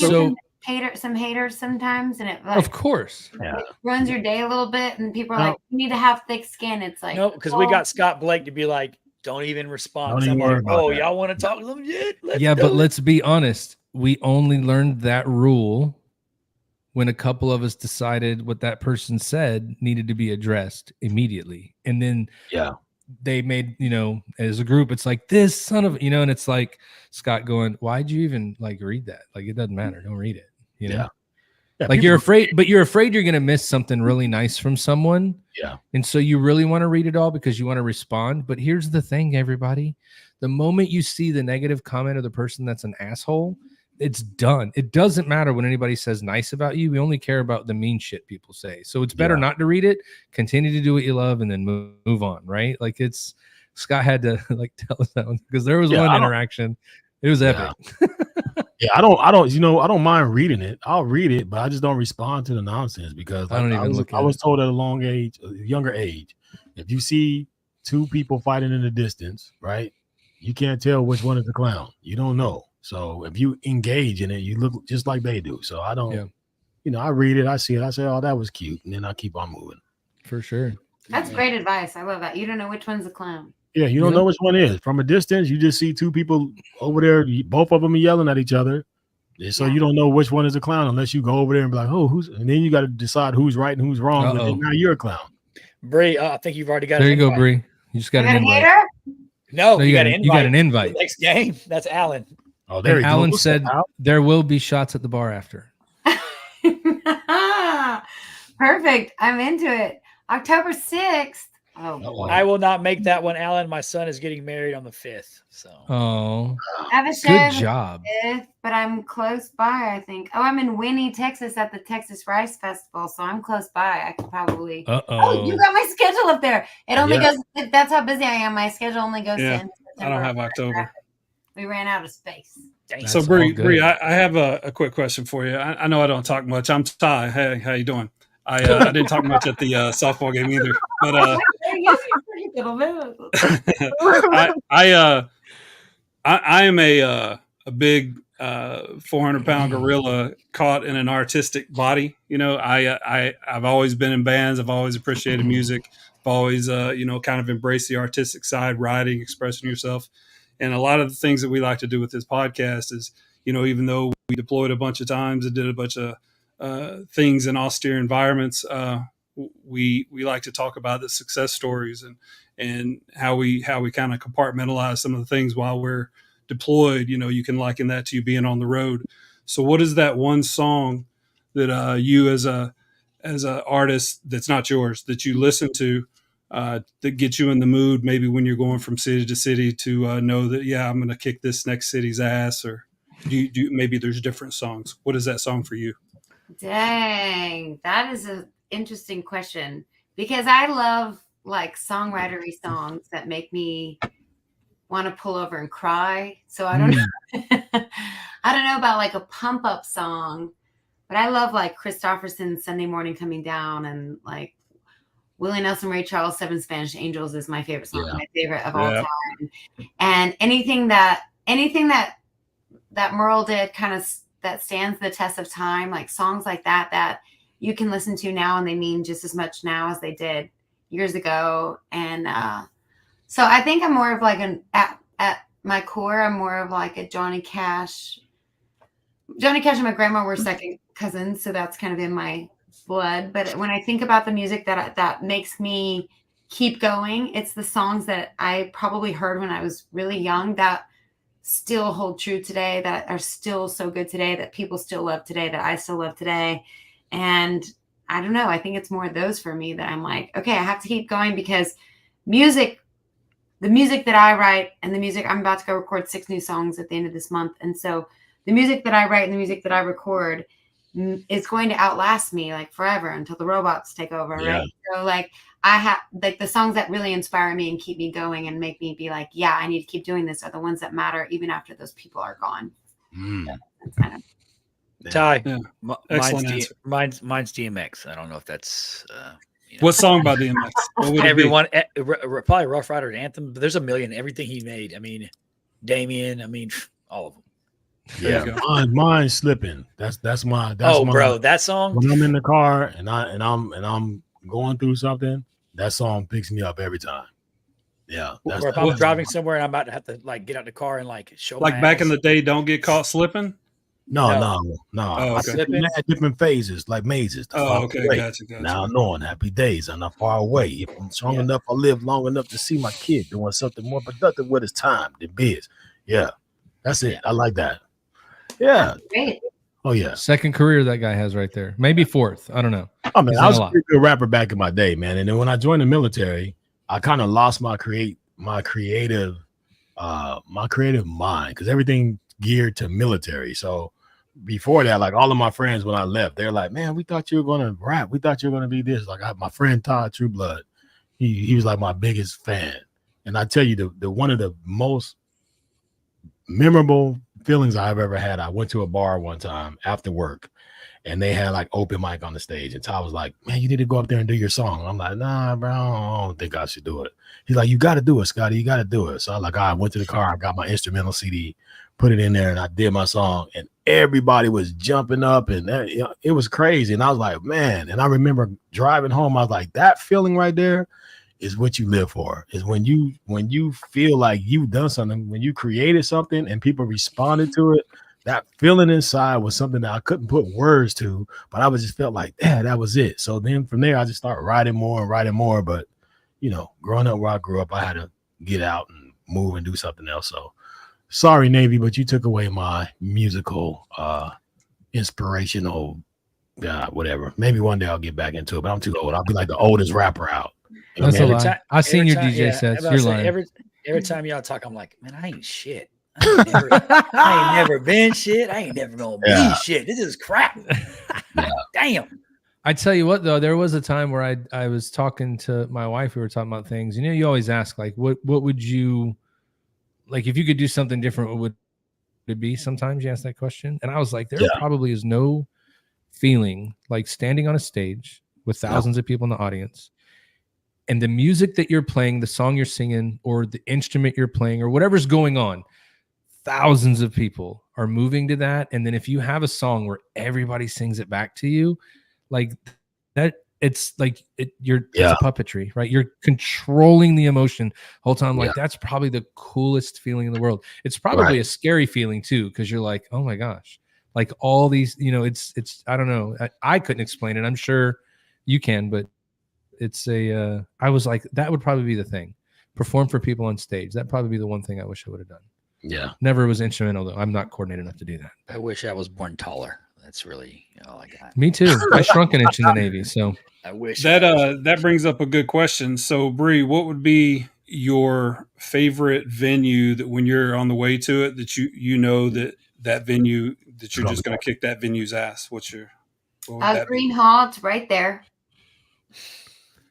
some haters sometimes, and it Of course. it ruins your day a little bit, and people are like, you need to have thick skin. It's like, no, because we got Scott Blake to be like, don't even respond. Don't even worry about that. Y'all want to talk to them? But let's be honest. We only learned that rule when a couple of us decided what that person said needed to be addressed immediately. And then they made, as a group, it's like, this son of, and it's like Scott going, why'd you even read that? Like, it doesn't matter. Don't read it. Yeah, you're afraid you're going to miss something really nice from someone. Yeah. And so you really want to read it all because you want to respond. But here's the thing, everybody. The moment you see the negative comment of the person that's an asshole, it's done. It doesn't matter when anybody says nice about you. We only care about the mean shit people say. So it's better not to read it, continue to do what you love, and then move on, right? Like Scott had to tell us that one because there was one interaction. It was epic. I don't mind reading it. I'll read it, but I just don't respond to the nonsense because I was told at a younger age, if you see two people fighting in the distance, right, you can't tell which one is the clown. You don't know. So if you engage in it, you look just like they do. So I don't, I read it, I see it, I say, oh, that was cute. And then I keep on moving. For sure. That's great advice. I love that. You don't know which one's the clown. Yeah, you don't know which one is. From a distance, you just see two people over there, both of them are yelling at each other. And so you don't know which one is a clown unless you go over there and be like, oh, and then you got to decide who's right and who's wrong. And now you're a clown. Bri, I think you've already got there. You go, Bri. You just got an invite. No, you got an invite. You got an invite. Next game. That's Alan. Oh, there you go. Alan said there will be shots at the bar after. Perfect. I'm into it. October 6th. Oh, I will not make that one, Alan. My son is getting married on the 5th. So I have a show good job. 5th, but I'm close by, I think. Oh, I'm in Winnie, Texas at the Texas Rice Festival, so I'm close by. I could probably Oh, you got my schedule up there. It only goes, that's how busy I am. My schedule only goes in September. I don't have October. We ran out of space. So Bri, I have a quick question for you. I know I don't talk much. I'm Ty. Hey, how you doing? I didn't talk much at the softball game either, but I am a big 400-pound gorilla caught in an artistic body. I've always been in bands. I've always appreciated music. I've always kind of embraced the artistic side, writing, expressing yourself. And a lot of the things that we like to do with this podcast is, even though we deployed a bunch of times and did a bunch of things in austere environments, we like to talk about the success stories and how we kind of compartmentalize some of the things while we're deployed. You can liken that to you being on the road. So what is that one song that you as a artist that's not yours that you listen to that gets you in the mood, maybe when you're going from city to city to know that, I'm going to kick this next city's ass? Or do maybe there's different songs? What is that song for you? Dang, that is an interesting question because I love songwritery songs that make me want to pull over and cry. So I don't know. I don't know about a pump up song, but I love Christopherson's Sunday Morning Coming Down and Willie Nelson, Ray Charles, Seven Spanish Angels is my favorite song, my favorite of all time. And anything that Merle did that stands the test of time, songs like that you can listen to now and they mean just as much now as they did years ago. And so I think I'm more of at my core, I'm more of a Johnny Cash. Johnny Cash and my grandma were second cousins, so that's kind of in my blood. But when I think about the music that makes me keep going, it's the songs that I probably heard when I was really young that still hold true today, that are still so good today, that people still love today, that I still love today. And I don't know, I think it's more of those for me that I'm okay, I have to keep going because the music that I write and the music, I'm about to go record 6 new songs at the end of this month. And so the music that I write and the music that I record is going to outlast me forever until the robots take over. Right. So I have the songs that really inspire me and keep me going and make me be I need to keep doing this are the ones that matter even after those people are gone. That's kind of Ty. Yeah. Mine's DMX. I don't know if that's what song by DMX? Everyone, probably Rough Rider Anthem. But there's a million. Everything he made. I mean, Damien. I mean, all of them. Yeah, mine's slipping. That's my. Bro, that song. When I'm in the car and I'm going through something, that song picks me up every time. Yeah. Or if I'm driving somewhere and I'm about to have to like get out the car and like show like my back ass. in the day, don't get caught slipping. No. Oh, okay. I had different phases, like mazes. Oh, okay, gotcha. Now knowing happy days are not far away. If I'm strong enough, I live long enough to see my kid doing something more productive with his time than biz. Yeah, that's it. I like that. Yeah. Great. Oh yeah. Second career that guy has right there. Maybe fourth. I don't know. I mean, I was a pretty good rapper back in my day, man. And then when I joined the military, I kind of lost my creative mind because everything geared to military. So before that, like all of my friends when I left, they're like, man, we thought you were gonna rap. We thought you were gonna be this. Like my friend Todd Trueblood, he was like my biggest fan. And I tell you, the one of the most memorable feelings I've ever had, I went to a bar one time after work and they had like open mic on the stage. And Todd was like, man, you need to go up there and do your song. I'm like, nah, bro, I don't think I should do it. He's like, you got to do it, Scotty. You got to do it. So I was like, I went to the car. I got my instrumental CD, put it in there, and I did my song. And everybody was jumping up, and it was crazy. And I was like, man. And I remember driving home. I was like, that feeling right there is what you live for. Is when you feel like you've done something, when you created something, and people responded to it. That feeling inside was something that I couldn't put words to, but I just felt like, yeah, that was it. So then from there, I just started writing more. But, you know, growing up where I grew up, I had to get out and move and do something else. So sorry, Navy, but you took away my musical, inspirational, whatever. Maybe one day I'll get back into it, but I'm too old. I'll be like the oldest rapper out. You know, that's a lie. I've seen your DJ sets. You're lying. Every time y'all talk, I'm like, man, I ain't shit. I ain't never been shit. I ain't never gonna be shit. This is crap. Damn. I tell you what, though, there was a time where I was talking to my wife. We were talking about things. You know, you always ask, like, what would you like if you could do something different? What would it be? Sometimes you ask that question, and I was like, there probably is no feeling like standing on a stage with thousands of people in the audience, and the music that you're playing, the song you're singing, or the instrument you're playing, or whatever's going on. Thousands of people are moving to that. And then if you have a song where everybody sings it back to you, like that, it's like it's a puppetry, right? You're controlling the emotion the whole time. Like that's probably the coolest feeling in the world. It's probably a scary feeling too, because you're like, oh my gosh, like all these, you know, it's I don't know. I couldn't explain it. I'm sure you can, but it's I was like, that would probably be the thing. Perform for people on stage. That'd probably be the one thing I wish I would have done. Yeah. Never was instrumental, though. I'm not coordinated enough to do that. I wish I was born taller. That's really all I got. Me too. I shrunk an inch in the Navy, so I wish that brings up a good question. So, Bri, what would be your favorite venue that when you're on the way to it that you know that venue that you're just going to kick that venue's ass? What would that Green Hall, it's right there.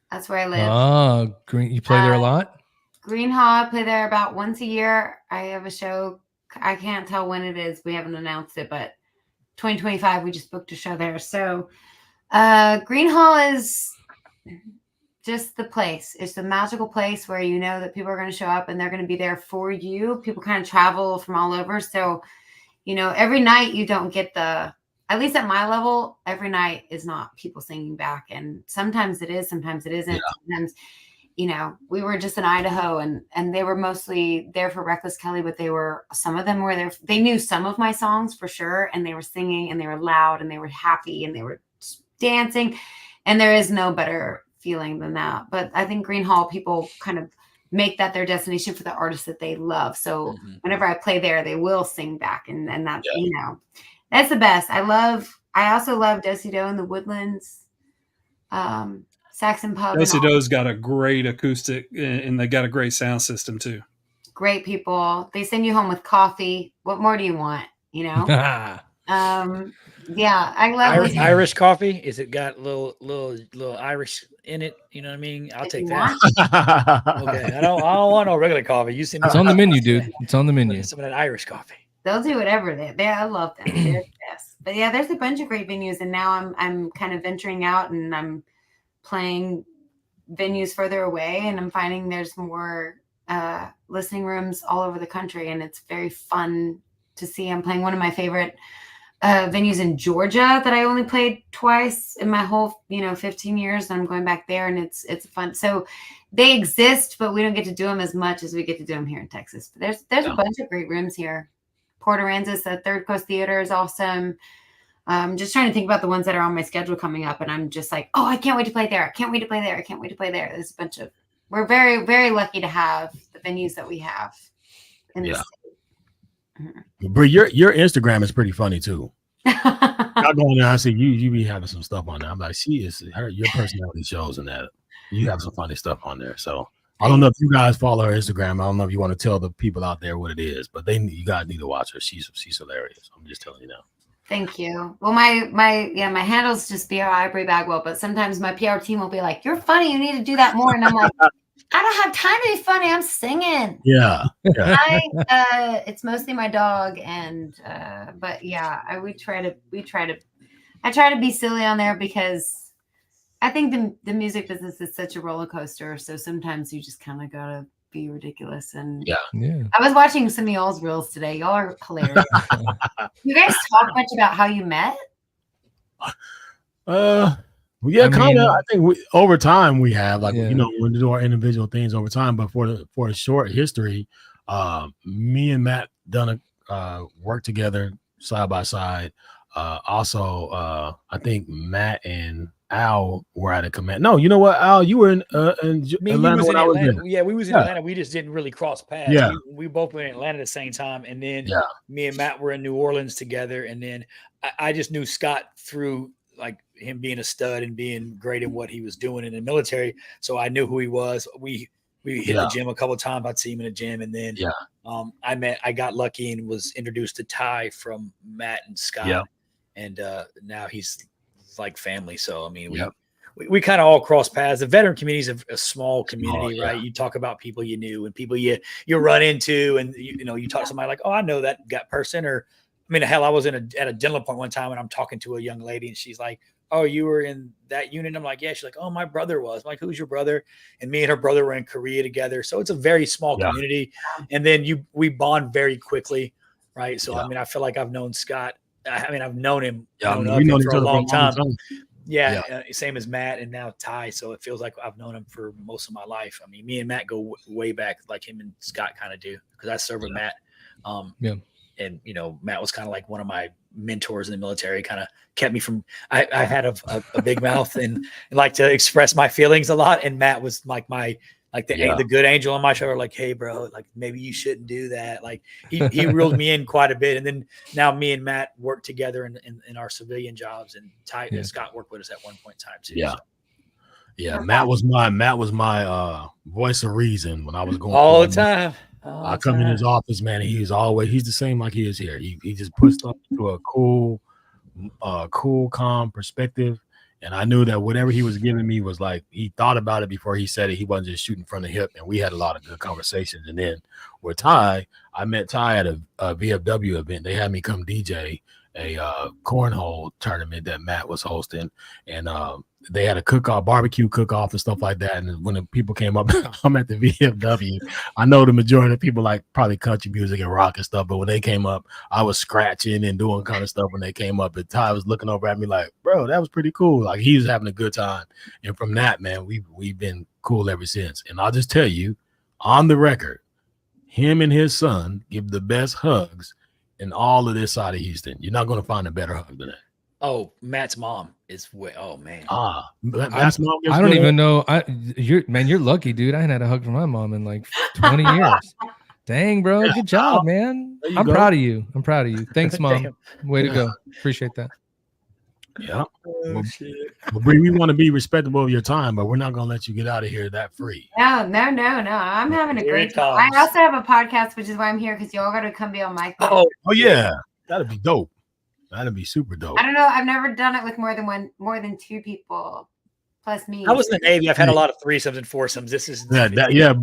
That's where I live. Oh, Green. You play there a lot? Green Hall, I play there about once a year. I have a show. I can't tell when it is. We haven't announced it, but 2025, we just booked a show there. So Green Hall is just the place. It's the magical place where you know that people are going to show up and they're going to be there for you. People kind of travel from all over. So, you know, every night you don't get at least at my level, every night is not people singing back. And sometimes it is, sometimes it isn't. Yeah. Sometimes, you know, we were just in Idaho and they were mostly there for Reckless Kelly, but some of them were there. They knew some of my songs for sure. And they were singing and they were loud and they were happy and they were dancing. And there is no better feeling than that. But I think Green Hall, people kind of make that their destination for the artists that they love. So whenever I play there, they will sing back. And that's, you know, that's the best. I also love Do-Si-Do in the Woodlands. Saxon Pub. Do-Si-Do's got a great acoustic and they got a great sound system too. Great people. They send you home with coffee. What more do you want? You know? Yeah, I love Irish coffee. Is it got little Irish in it? You know what I mean? I'll take that. Okay. I don't want no regular coffee. You send me. It's on the menu, dude. It's on the menu. Some of that Irish coffee. They'll do whatever I love them. They're the best. But yeah, there's a bunch of great venues, and now I'm kind of venturing out and I'm playing venues further away, and I'm finding there's more listening rooms all over the country, and it's very fun to see. I'm playing one of my favorite venues in Georgia that I only played twice in my whole 15 years. And I'm going back there, and it's fun. So they exist, but we don't get to do them as much as we get to do them here in Texas. But there's a bunch of great rooms here. Port Aransas, the Third Coast Theater is awesome. I'm just trying to think about the ones that are on my schedule coming up, and I'm just like, oh, I can't wait to play there. I can't wait to play there. I can't wait to play there. There's a bunch of. We're very, very lucky to have the venues that we have in this city. Bri, your Instagram is pretty funny too. I go on there, I see you be having some stuff on there. I'm like, your personality shows in that. You have some funny stuff on there. So I don't know if you guys follow her Instagram. I don't know if you want to tell the people out there what it is, but you guys need to watch her. She's hilarious. I'm just telling you now. Thank you. Well, my handle's just Bri Bagwell, but sometimes my PR team will be like, "You're funny. You need to do that more." And I'm like, I don't have time to be funny. I'm singing. Yeah. It's mostly my dog, and but yeah, I try to be silly on there because I think the music business is such a roller coaster. So sometimes you just kind of gotta be ridiculous. And I was watching some of y'all's reels today. Y'all are hilarious. You guys talk much about how you met? Yeah, kind of. I think over time we have we do our individual things over time. But for a short history, me and Matt done a work together side by side. Also, I think Matt and Al were at a command. No, you know what, Al, you were in Atlanta when I was there. Yeah, we was in Atlanta. We just didn't really cross paths. Yeah. We both were in Atlanta at the same time, and then me and Matt were in New Orleans together. And then I just knew Scott through like him being a stud and being great at what he was doing in the military. So I knew who he was. We hit the gym a couple of times. I'd see him in the gym, and then I got lucky and was introduced to Ty from Matt and Scott, and now he's like family. So I mean, we kind of all cross paths. The veteran community is a small community, right? You talk about people you knew and people you run into, and you talk to somebody like, oh, I know that person, or I mean, hell, I was at a dental appointment one time and I'm talking to a young lady and she's like, oh, you were in that unit? I'm like, yeah. She's like, oh, my brother was. I'm like, who's your brother? And me and her brother were in Korea together. So it's a very small community. And then we bond very quickly, right? So, I mean, I feel like I've known Scott. I mean, I've known him, for a long time. Same as Matt and now Ty. So it feels like I've known him for most of my life. I mean, me and Matt go way back, like him and Scott kind of do, because I served with Matt. And, Matt was kind of like one of my mentors in the military, kind of kept me from, I had a big mouth and like to express my feelings a lot. And Matt was like the good angel on my shoulder, like, hey, bro, like maybe you shouldn't do that. Like he reeled me in quite a bit. And then now me and Matt work together in our civilian jobs, and Ty and Scott worked with us at one point in time too. Yeah. So. Yeah. Matt was my voice of reason when I was going all the time. I come in his office, man, and he's the same like he is here. He just puts stuff into a cool, calm perspective. And I knew that whatever he was giving me was like, he thought about it before he said it. He wasn't just shooting from the hip. And we had a lot of good conversations. And then with Ty, I met Ty at a VFW event. They had me come DJ a cornhole tournament that Matt was hosting. And they had a barbecue cook-off and stuff like that. And when the people came up, I'm at the VFW. I know the majority of people like probably country music and rock and stuff, but when they came up, I was scratching and doing kind of stuff when they came up. And Ty was looking over at me like, bro, that was pretty cool. Like he was having a good time. And from that, man, we've been cool ever since. And I'll just tell you, on the record, him and his son give the best hugs in all of this side of Houston. You're not going to find a better hug than that. Oh, Matt's mom is oh man. Matt's mom. I don't even know. You're lucky, dude. I hadn't had a hug from my mom in like 20 years. Dang, bro. Good job, man. I'm proud of you. Thanks, Mom. Way to go. Appreciate that. Yeah. Well, Bri, we want to be respectable of your time, but we're not going to let you get out of here that free. No. I'm having a great time. I also have a podcast, which is why I'm here, because y'all got to come be on my thing. Oh, yeah. That'd be dope. That'd be super dope. I don't know. I've never done it with more than two people plus me. I was in the Navy. I've had a lot of threesomes and foursomes. This is Bri, you have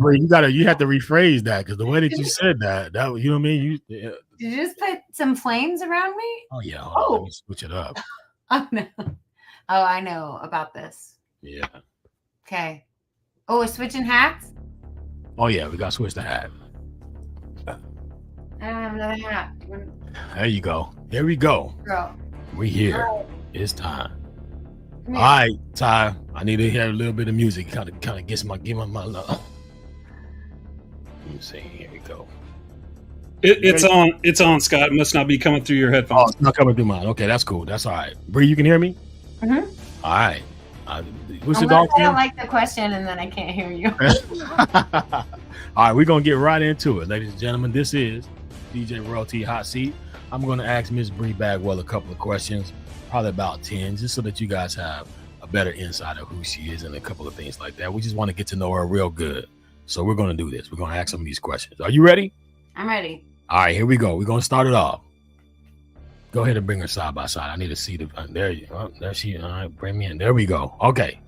to rephrase that, because the way that you said that you know what I mean? Did you just put some flames around me? Oh yeah. Let me switch it up. Oh no. Oh, I know about this. Yeah. Okay. Oh, we're switching hats? Oh yeah, we got to switch the hat. I don't have another hat. There you go. Here we go. Girl. We here. All right. It's time. Come All here. right, Ty. I need to hear a little bit of music. Kind of give my love. Let me see. Here we go. It's on, Scott. It must not be coming through your Oh, headphones. it's not coming through mine. Okay, that's cool. That's all right. Bree, you can hear me? Mhm. All right. What's the Unless dog I don't name? like the question and then I can't hear you. All right, we're gonna get right into it, ladies and gentlemen. This is DJ Royalty Hot Seat. I'm gonna ask Miss Bri Bagwell a couple of questions, probably about 10, just so that you guys have a better insight of who she is and a couple of things like that. We just want to get to know her real good. So we're gonna do this. We're gonna ask some of these questions. Are you ready? I'm ready. All right, here we go. We're gonna start it off. Go ahead and bring her side by side. I need to see the there you there she all right, bring me in. There we go. Okay.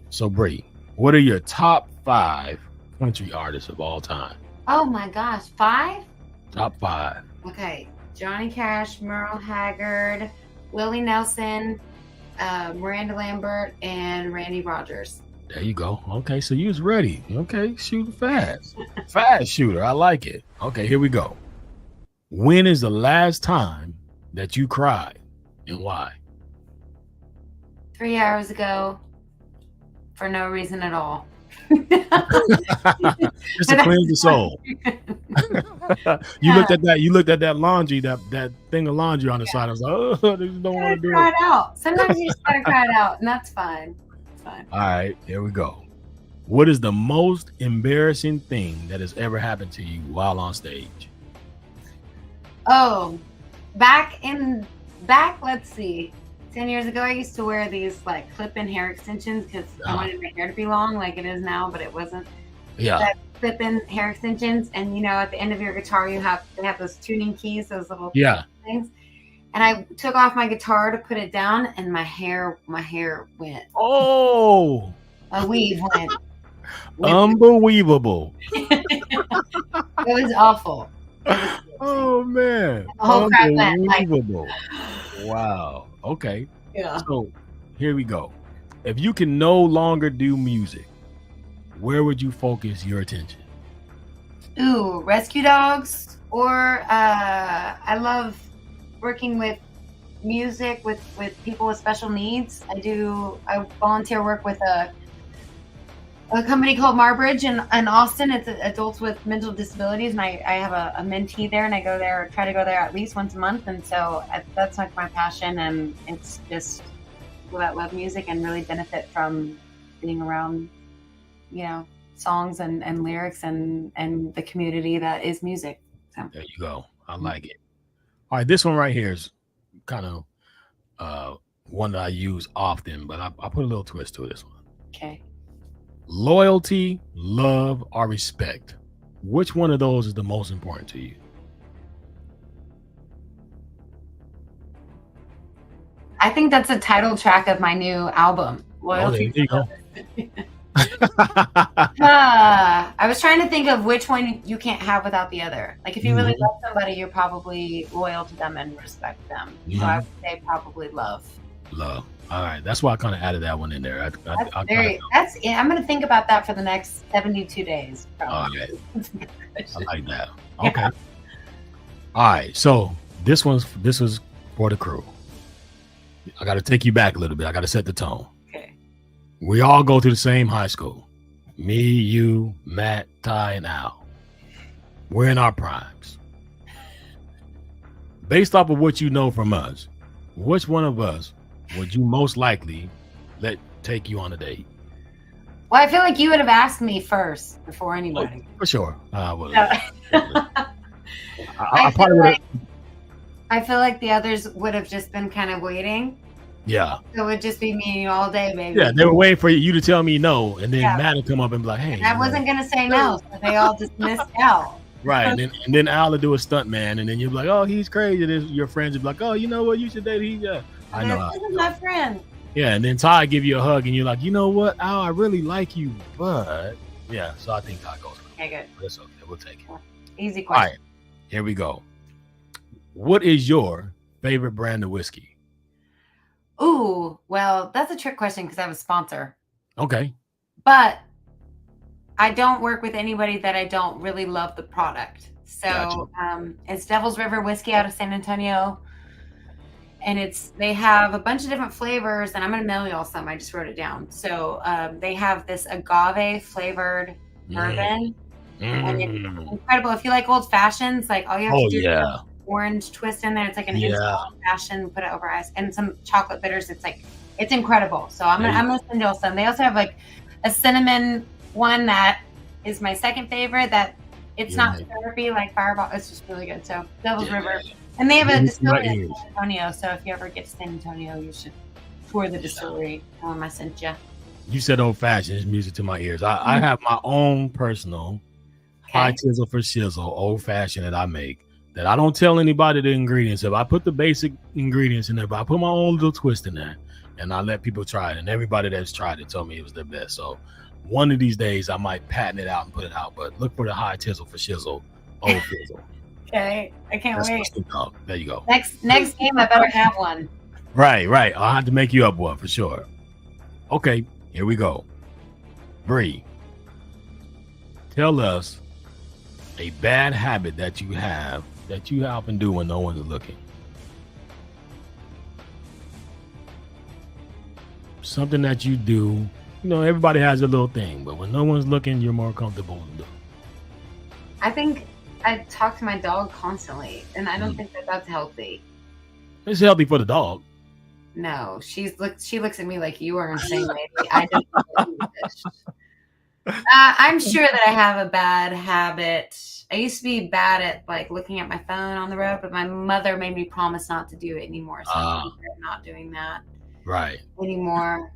So Bri, what are your top 5 country artists of all time? Oh my gosh, 5? Top 5. Okay. Johnny Cash, Merle Haggard, Willie Nelson, Miranda Lambert, and Randy Rogers. There you go. Okay, so you was ready. Okay, shooting fast. Fast shooter. I like it. Okay, here we go. When is the last time that you cried and why? 3 hours ago, for no reason at all. Just to cleanse the soul. You looked at that laundry, that thing of laundry on the side. I was like, oh, they just don't want to do Cry it. it out. Sometimes you just gotta cry it out, and that's fine. It's fine. All right, here we go. What is the most embarrassing thing that has ever happened to you while on stage? Oh, let's see. 10 years ago, I used to wear these like clip-in hair extensions because I wanted my hair to be long like it is now, but it wasn't. Yeah. That clip-in hair extensions, and you know, at the end of your guitar, they have those tuning keys, those little things. And I took off my guitar to put it down, and my hair went. Oh, A weave went. unbelievable. It was awful. Oh man. The whole crowd went like, Unbelievable. Wow. Okay. yeah. So here we go. If you can no longer do music, where would you focus your attention? Ooh, rescue dogs, or I love working with music with people with special needs. I volunteer work with a company called Marbridge in Austin. It's adults with mental disabilities, and I have a mentee there, and I try to go there at least once a month. And so that's like my passion, and it's just people that love music and really benefit from being around, you know, songs and lyrics and the community that is music. So. There you go. I like it. All right, this one right here is kind of one that I use often, but I put a little twist to this one. Okay. Loyalty, love, or respect. Which one of those is the most important to you? I think that's a title track of my new album. Oh, there you go. I was trying to think of which one you can't have without the other. Like if you really Mhm. love somebody, you're probably loyal to them and respect them. So I would say probably love. Love. All right, that's why I kind of added that one in there. I'm going to think about that for the next 72 days. All Probably. right. I like that. Okay. Yeah. All right. So this was for the crew. I got to take you back a little bit. I got to set the tone. Okay. We all go to the same high school. Me, you, Matt, Ty, and Al. We're in our primes. Based off of what you know from us, which one of us would you most likely let take you on a date? Well, I feel like you would have asked me first before anybody. For sure. I feel like the others would have just been kind of waiting. Yeah. So it would just be me and you all day, baby. Yeah, they were waiting for you to tell me no, and then Matt would come up and be like, hey. And I wasn't going to say no, so they all just missed out. Right, and then Al would do a stunt man, and then you'd be like, oh, he's crazy. And your friends would be like, oh, you know what, you should date him. I know. This is my friend. Yeah, and then Ty give you a hug, and you're like, you know what, Al, I really like you, but yeah. So I think Ty goes for it. Okay, good. That's okay. We'll take it. Easy question. All right, here we go. What is your favorite brand of whiskey? Ooh, well, that's a trick question because I have a sponsor. Okay. But I don't work with anybody that I don't really love the product. So it's Devil's River whiskey out of San Antonio. And they have a bunch of different flavors, and I'm going to mail y'all some. I just wrote it down. So they have this agave flavored bourbon. And it's incredible. If you like old fashions, like all you have to do is put orange twist in there. It's like an instant old fashioned, put it over ice, and some chocolate bitters. It's incredible. So I'm gonna send y'all some. They also have like a cinnamon one that is my second favorite. That it's not syrupy like Fireball. It's just really good. So Devil's River, and they have a distillery in San Antonio. So if you ever get to San Antonio, you should tour the distillery. I sent you. You said old fashioned. It's music to my ears. I have my own personal high tizzle for shizzle old fashioned that I make. That I don't tell anybody the ingredients of. I put the basic ingredients in there, but I put my own little twist in there, and I let people try it. And everybody that's tried it told me it was the best. So one of these days I might patent it out and put it out. But look for the high tizzle for shizzle, old fizzle. Okay, I can't wait. There you go. Next game, I better have one. Right. I'll have to make you up one for sure. Okay, here we go. Bri, tell us a bad habit that you often do when no one's looking. Something that you do, everybody has a little thing, but when no one's looking, you're more comfortable to do. I think I talk to my dog constantly, and I don't think that's healthy. It's healthy for the dog. No, she looks at me like you are insane, lady. I don't believe this. I'm sure that I have a bad habit. I used to be bad at like looking at my phone on the road, but my mother made me promise not to do it anymore. So I'm not doing that anymore.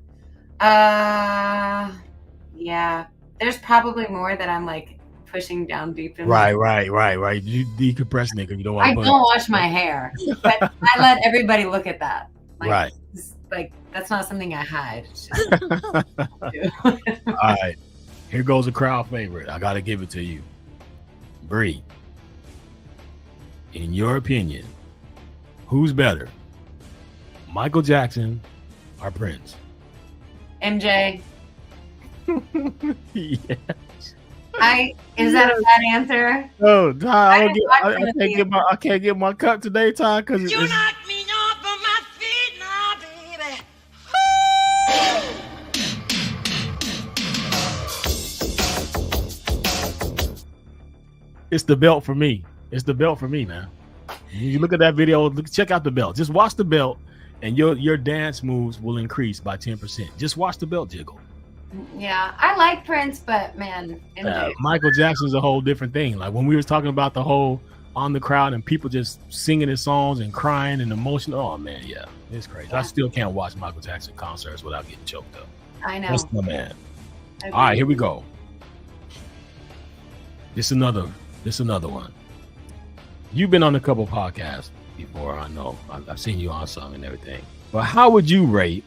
Yeah, there's probably more that I'm like pushing down deep in. Right. You decompressing it because you don't want. I don't wash my hair, but I let everybody look at that. Right. Like that's not something I hide. All right. Here goes a crowd favorite. I got to give it to you. Bri, in your opinion, who's better? Michael Jackson or Prince? MJ. Yes. Is that a bad answer? No, Ty, I can't get my cut today, Ty, because you knocked me off of my feet now, baby. It's the belt for me. It's the belt for me, man. You look at that video, check out the belt. Just watch the belt, and your dance moves will increase by 10%. Just watch the belt jiggle. Yeah, I like Prince, but man, Michael Jackson's a whole different thing. Like when we was talking about the whole on the crowd and people just singing his songs and crying and emotional. Oh man, yeah, it's crazy. Yeah. I still can't watch Michael Jackson concerts without getting choked up. I know. That's my man. All right, here we go. This another one. You've been on a couple podcasts before. I know. I've seen you on some and everything. But how would you rate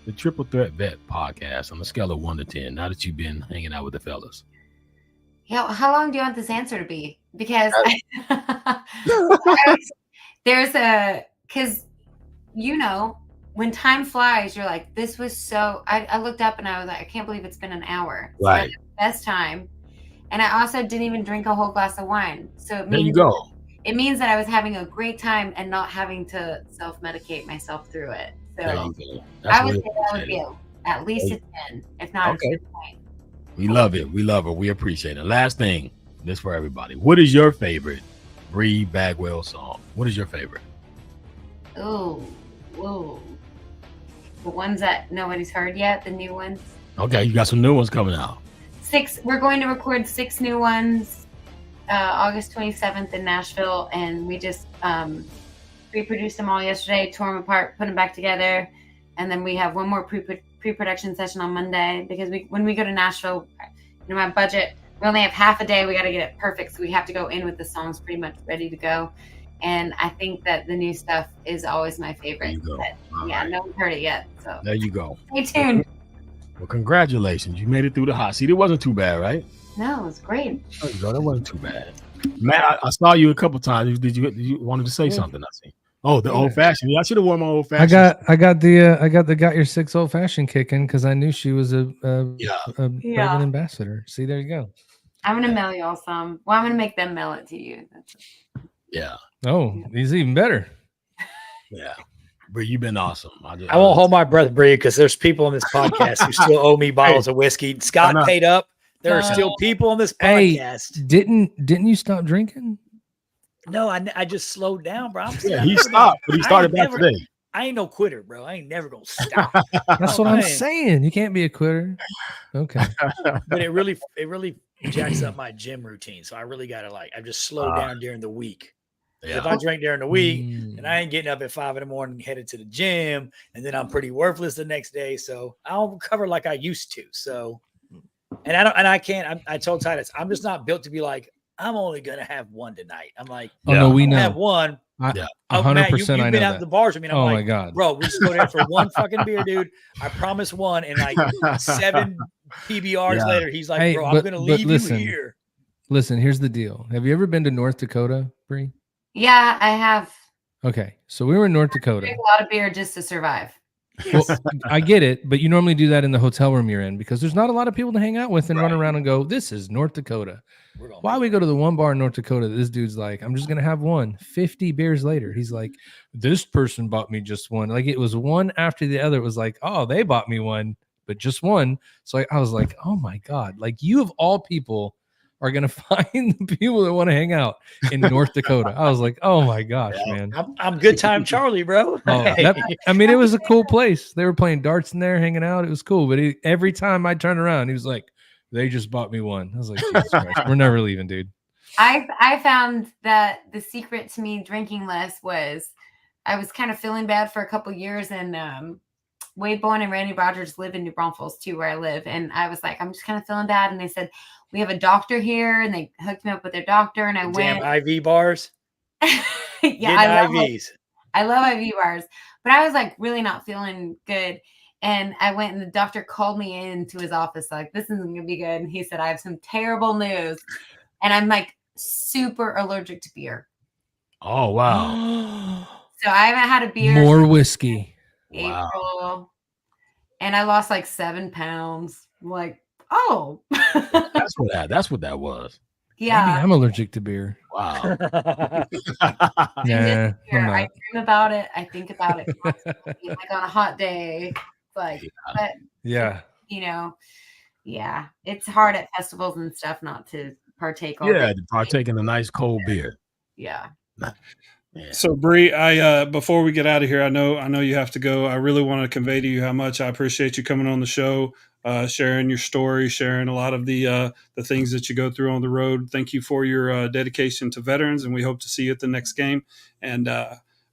the Triple Threat Vet podcast on a scale of 1 to 10? Now that you've been hanging out with the fellas. Yeah. How long do you want this answer to be? Because because when time flies, you're like, this was so. I looked up and I was like, I can't believe it's been an hour. So right. I had the best time. And I also didn't even drink a whole glass of wine. So it there means you go. It means that I was having a great time and not having to self-medicate myself through it. So I would say that would be at least a 10, if not a 10 point. We love it. We love it. We appreciate it. Last thing, this for everybody. What is your favorite Bri Bagwell song? What is your favorite? Oh, whoa. The ones that nobody's heard yet, the new ones. Okay, you got some new ones coming out. We're going to record 6 new ones August 27th in Nashville, and we just pre-produced them all yesterday, tore them apart, put them back together, and then we have one more pre-production session on Monday because when we go to Nashville, my budget, we only have half a day. We got to get it perfect, so we have to go in with the songs pretty much ready to go. And I think that the new stuff is always my favorite. But, right. No one's heard it yet. So there you go. Stay tuned. Well, congratulations. You made it through the hot seat. It wasn't too bad, right? No, it was great. Oh, that wasn't too bad. Matt, I saw you a couple times. Did you wanted to say something? I see. Oh, the old fashioned. Yeah, I should have worn my old fashioned. I got your 6 old fashioned kicking because I knew she was a brand ambassador. See, there you go. I'm gonna mail y'all some. Well, I'm gonna make them mail it to you. Yeah. Oh, he's even better. Yeah. Bri, you've been awesome. I won't hold my breath, Bri, because there's people on this podcast who still owe me bottles of whiskey. Scott paid up. There are still people on this podcast. Hey, didn't you stop drinking? No, I just slowed down, bro. Yeah, he stopped, but he started back today. I ain't no quitter, bro. I ain't never gonna stop. That's what I'm saying. You can't be a quitter. Okay. But it really jacks up my gym routine. So I really gotta I just slow down during the week. Yeah. If I drink during the week and I ain't getting up at 5 a.m. headed to the gym, and then I'm pretty worthless the next day. So I'll recover like I used to. So I told Titus, I'm just not built to be like, I'm only gonna have one tonight. I'm like, no, we know. Have one. 100%. Matt, you've I know been out that. the bars with me. And I'm my God, bro, we just go there for one fucking beer, dude. I promise one. And like 7 PBRs later, he's like, bro, I'm gonna leave you here. Listen, here's the deal. Have you ever been to North Dakota, Bri? Yeah, I have. Okay, so we were in North Dakota. A lot of beer just to survive. Well, I get it, but you normally do that in the hotel room you're in because there's not a lot of people to hang out with and run around and go, this is North Dakota. Why we go to the one bar in North Dakota? This dude's like, I'm just going to have one. 50 beers later, he's like, this person bought me just one. Like it was one after the other. It was like, oh, they bought me one, but just one. So I was like, oh my God, like you of all people are going to find the people that want to hang out in North Dakota. I was like, oh my gosh, man. I'm good time Charlie, bro. It was a cool place. They were playing darts in there, hanging out. It was cool. But every time I turned around, he was like, they just bought me one. I was like, Jesus Christ, we're never leaving, dude. I found that the secret to me drinking less was I was kind of feeling bad for a couple years, and Wade Bowen and Randy Rogers live in New Braunfels too, where I live. And I was like, I'm just kind of feeling bad. And they said, we have a doctor here, and they hooked me up with their doctor. And I went IV bars. Yeah, I love IV bars, but I was like really not feeling good. And I went, and the doctor called me into his office like, this isn't gonna be good. And he said, I have some terrible news. And I'm like super allergic to beer. Oh wow. So I haven't had a beer. More whiskey. April. Wow. And I lost like 7 pounds. I'm like, oh. That's what that was. Yeah. Maybe I'm allergic to beer. Wow. I dream about it. I think about it constantly. Like on a hot day. Like, but yeah. You know, yeah. It's hard at festivals and stuff not to partake all day. To partake in a nice cold beer. Yeah. Yeah. So Bri, before we get out of here, I know you have to go. I really want to convey to you how much I appreciate you coming on the show, sharing your story, sharing a lot of the things that you go through on the road. Thank you for your dedication to veterans, and we hope to see you at the next game. And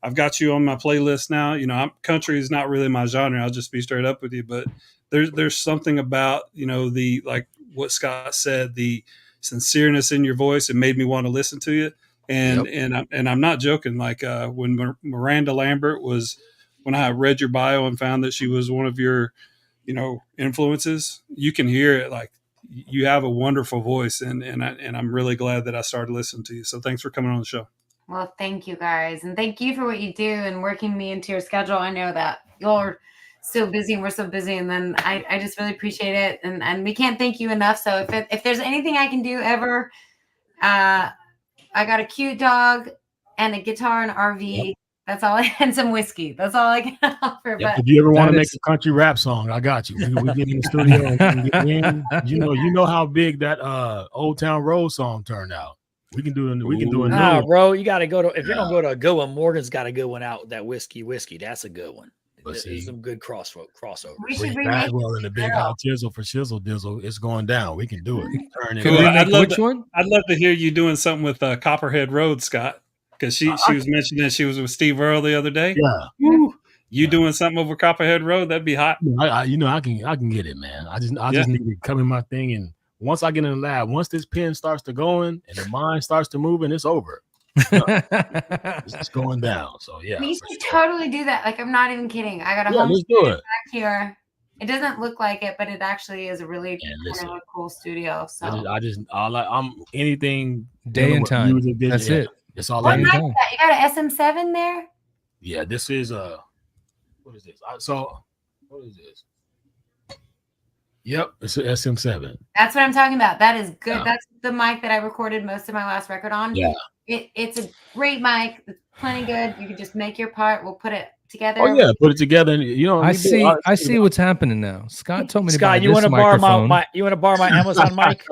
I've got you on my playlist now. You know, country is not really my genre. I'll just be straight up with you, but there's something about, you know, the, like what Scott said, the sincereness in your voice. It made me want to listen to you. And I'm not joking. Like when Miranda Lambert was, when I read your bio and found that she was one of your, you know, influences, you can hear it. Like you have a wonderful voice, and I'm really glad that I started listening to you. So thanks for coming on the show. Well, thank you guys, and thank you for what you do and working me into your schedule. I know that you're so busy and we're so busy, and then I just really appreciate it, and we can't thank you enough. So if there's anything I can do ever, I got a cute dog and a guitar and RV. Yep. That's all, and some whiskey. That's all I can offer. Yep. If you ever want to make a country rap song, I got you. We get in the studio and get in. You know how big that Old Town Road song turned out. We can do it. Nah, bro, you got to go to. If you're gonna go to a good one, Morgan's got a good one out. That whiskey. That's a good one. There's some good crossovers. We Bri Bagwell and the Big Hot Chisel for Shizzle Dizzle. It's going down. We can do it. Turn it. Which one? I'd love to hear you doing something with Copperhead Road, Scott, because she was mentioning she was with Steve Earle the other day. Yeah. You doing something over Copperhead Road? That'd be hot. I can get it, man. I just need to come in my thing, and once I get in the lab, once this pen starts to going and the mind starts to moving, it's over. It's going down. So yeah, we should totally do that. Like, I'm not even kidding. I got a home studio back here. It doesn't look like it, but it actually is a really kind of a cool studio. So I'm anything day and time. That's it. It's all what mic is that? You got an SM7 there? Yeah, this is what is this? What is this? Yep, it's an SM7. That's what I'm talking about. That is good. Yeah. That's the mic that I recorded most of my last record on. Yeah. It's a great mic. It's plenty good. You can just make your part. We'll put it together. Oh yeah, put it together. And, you know, I see what's happening now. Scott told me to buy Scott, you this want to borrow microphone. you want to borrow my Amazon mic?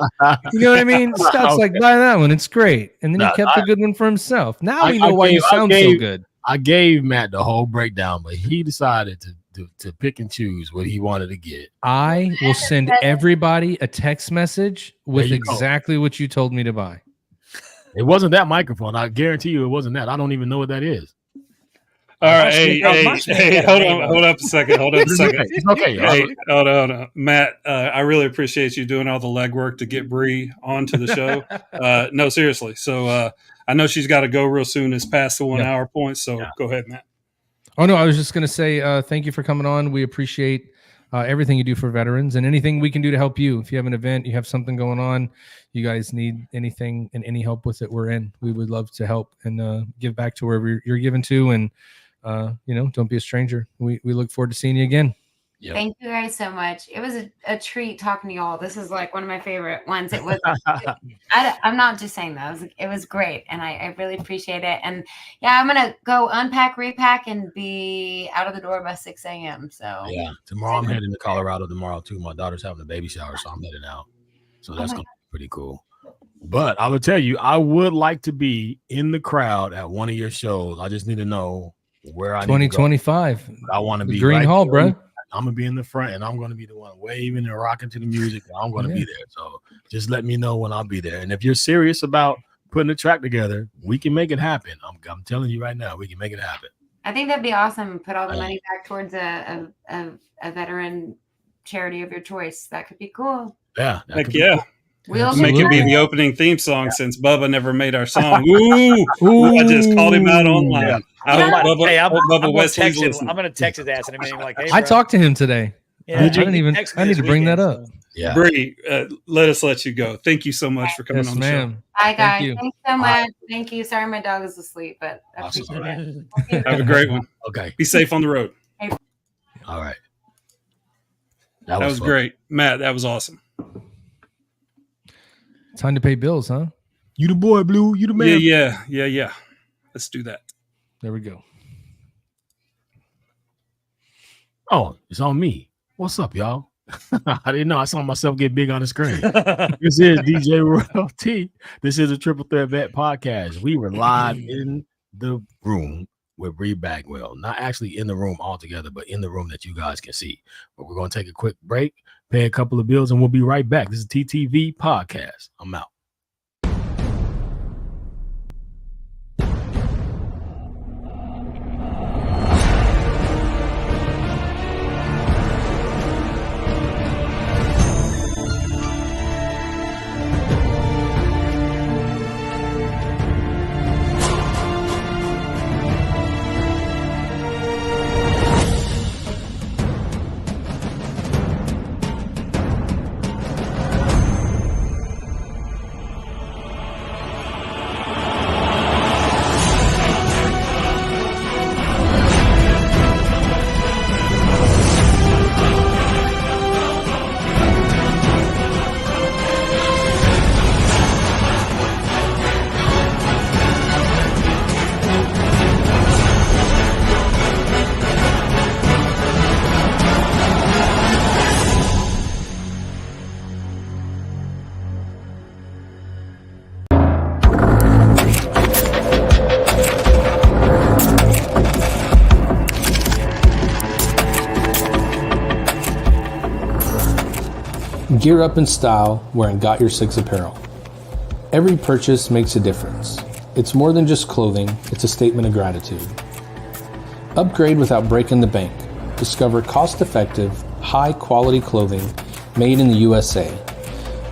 You know what I mean? Scott's like, Okay. buy that one. It's great. And then No, he kept a good one for himself. Now we I know why you gave- I sound so gave- good. I gave Matt the whole breakdown, but he decided to pick and choose what he wanted to get. I will send everybody a text message with There you go. exactly what you told me to buy. It wasn't that microphone. I guarantee you, it wasn't that. I don't even know what that is. All right, Must hey, be- hey, must be hey, that hold name, on, hold up a second, hold up a It's second. okay. It's okay. Hey, hold on, Matt. I really appreciate you doing all the legwork to get Bri onto the show. No, seriously. So I know she's got to go real soon. It's past the 1 hour point. So go ahead, Matt. Oh, no, I was just going to say thank you for coming on. We appreciate everything you do for veterans and anything we can do to help you. If you have an event, you have something going on, you guys need anything and any help with it, we're in. We would love to help and give back to wherever you're given to. And, don't be a stranger. We look forward to seeing you again. Yep. Thank you guys so much. It was a treat talking to y'all. This is like one of my favorite ones. It was. I'm not just saying that. It was great, and I really appreciate it. And yeah, I'm gonna go unpack, repack, and be out of the door by 6 a.m. So Yeah. Tomorrow I'm heading to Colorado tomorrow too. My daughter's having a baby shower, so I'm heading out. So that's gonna be pretty cool. But I will tell you, I would like to be in the crowd at one of your shows. I just need to know where I need to go. 2025. I want to be Green right Hall, there. bro. I'm gonna be in the front, and I'm gonna be the one waving and rocking to the music. And I'm gonna be there. So just let me know when I'll be there. And if you're serious about putting a track together, we can make it happen. I'm telling you right now, we can make it happen. I think that'd be awesome. Put all the money back towards a veteran charity of your choice. That could be cool. Yeah. that Heck could be yeah. cool. We'll Make it be the opening theme song since Bubba never made our song. Ooh, I just called him out online. Yeah. I hope Bubba, Hey, I'm Bubba gonna Wesley's text him. listening. I'm gonna text his ass in a minute. Like, hey, I bro. talked to him today. Yeah, I he didn't even. texted me I need this to bring that weekend, up. so. Yeah. Bri, let you go. Thank you so much for coming Yes, on the show. ma'am. Bye, guys. you. Thanks so much. Thank you. Sorry, my dog is asleep, but I Awesome. appreciate All right. it. Have a great one. Okay. Be safe on the road. All right. That was fun. great. Matt, that was awesome. Time to pay bills, huh? You the boy, Blue. You the man. Yeah. Let's do that. There we go. Oh, it's on me. What's up, y'all? I didn't know. I saw myself get big on the screen. This is DJ Royalty. This is a Triple Threat Vet podcast. We were live in the room with Bri Bagwell. Not actually in the room altogether, but in the room that you guys can see. But we're going to take a quick break, pay a couple of bills, and we'll be right back. This is TTV Podcast. I'm out. Gear up in style wearing Got Your Six apparel. Every purchase makes a difference. It's more than just clothing, it's a statement of gratitude. Upgrade without breaking the bank. Discover cost-effective, high-quality clothing made in the USA.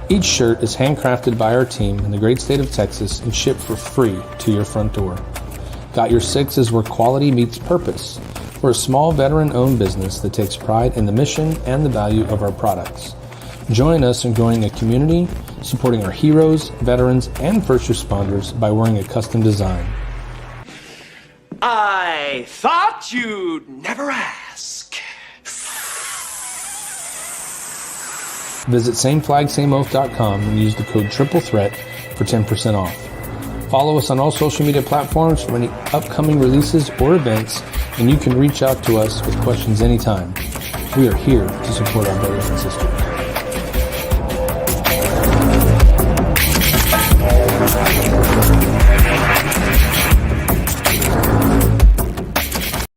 Each shirt is handcrafted by our team in the great state of Texas and shipped for free to your front door. Got Your Six is where quality meets purpose. We're a small veteran-owned business that takes pride in the mission and the value of our products. Join us in growing a community, supporting our heroes, veterans, and first responders by wearing a custom design. I thought you'd never ask. Visit sameflagsameoath.com and use the code Triple Threat for 10% off. Follow us on all social media platforms for any upcoming releases or events, and you can reach out to us with questions anytime. We are here to support our brothers and sisters.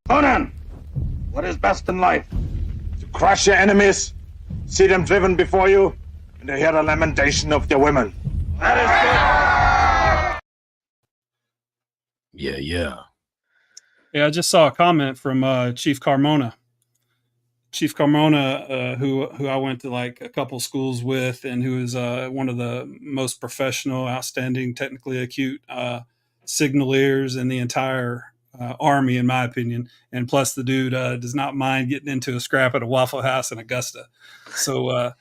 Conan, what is best in life? To crush your enemies, see them driven before you, and to hear the lamentation of their women. That is good. Yeah. Yeah, I just saw a comment from Chief Carmona. Chief Carmona, who I went to like a couple schools with, and who is one of the most professional, outstanding, technically acute signalers in the entire Army, in my opinion. And plus, the dude does not mind getting into a scrap at a Waffle House in Augusta. So,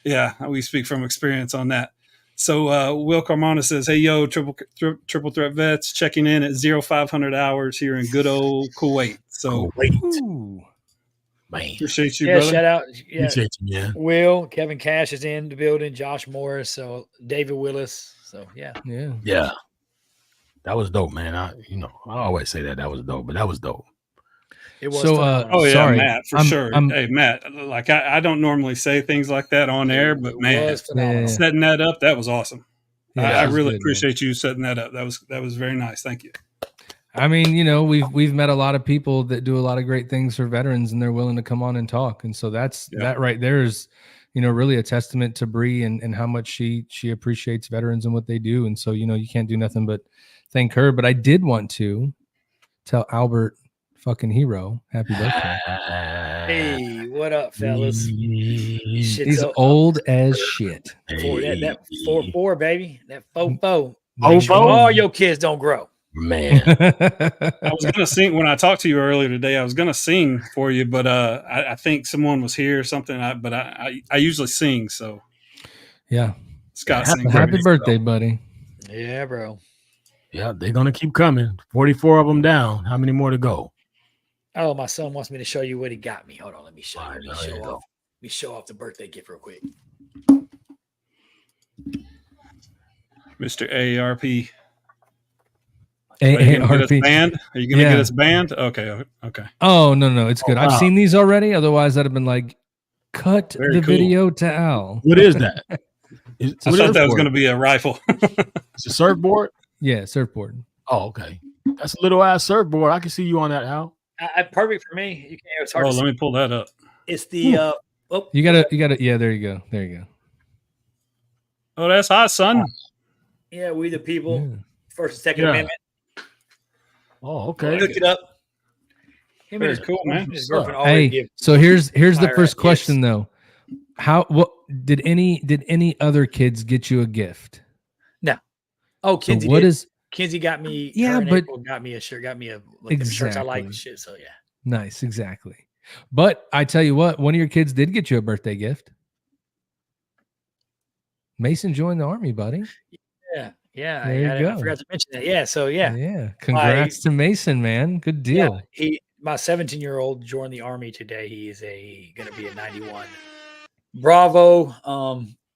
yeah, we speak from experience on that. So Will Carmona says, "Hey, yo, triple threat vets, checking in at 0500 hours here in good old Kuwait." So, Man. appreciate you, Yeah, brother. shout out. Yeah, Appreciate you, man. Will, Kevin Cash is in the building, Josh Morris, so David Willis. So yeah. Yeah. That was dope, man. I always say that was dope, but that was dope. It was So, phenomenal. Oh yeah, Sorry, Matt, for sure. Hey, Matt, like I don't normally say things like that on air, but It man, was phenomenal. setting that up, that was awesome. Yeah, I that was really good, appreciate you setting that up. That was very nice. Thank you. I mean, you know, we've met a lot of people that do a lot of great things for veterans, and they're willing to come on and talk. And so that right there is, you know, really a testament to Bri and how much she appreciates veterans and what they do. And so, you know, you can't do nothing but thank her. But I did want to tell Albert fucking Hero happy birthday. Hey, what up, fellas? Shit's He's so- old as shit. that 4-4, baby. That 4-4. Oh, Make sure four. all your kids don't grow. Man. I was gonna sing when I talked to you earlier today. I was gonna sing for you, but I think someone was here or something. But I usually sing, so Yeah. Scott sings. Happy birthday, buddy. Yeah, bro. Yeah, they're gonna keep coming. 44 of them down. How many more to go? Oh, my son wants me to show you what he got me. Hold on, let me show you. All right, Let me there show you off. go. Let me show off the birthday gift real quick. Mr. AARP. Are you gonna get us AARP. banned? Are you gonna Yeah. get us banned? Okay. Oh, no, it's good. Oh, I've wow. seen these already. Otherwise, I'd have been like, cut Very the cool. video to Al. What is that? I What thought is that was it? gonna be a rifle. It's a surfboard? Yeah, surfboard. Oh, okay. That's a little ass surfboard. I can see you on that, Al. Perfect for me. You can. It's hard Oh, to let see. me pull that up. It's the You gotta. Yeah, there you go. Oh, that's hot, son. yeah, we the people. Yeah. First and Second Yeah. Amendment. Oh, I okay. looked it up. Him and Very his, cool, man. his girlfriend already Hey, give. so here's the fire first at question gifts. though. What did any other kids get you a gift? Oh, So Kinsey what did. is Kinsey got me. Yeah, her and but- April got me a shirt. Got me a like the shirts I like and Exactly. shit. So yeah. nice? Exactly. But I tell you what, one of your kids did get you a birthday gift. Mason joined the army, buddy. Yeah. There you I go. forgot to mention that. Yeah. So yeah. Yeah. Congrats to Mason, man. Good deal. Yeah, my 17-year-old joined the army today. He is going to be a 91 Bravo.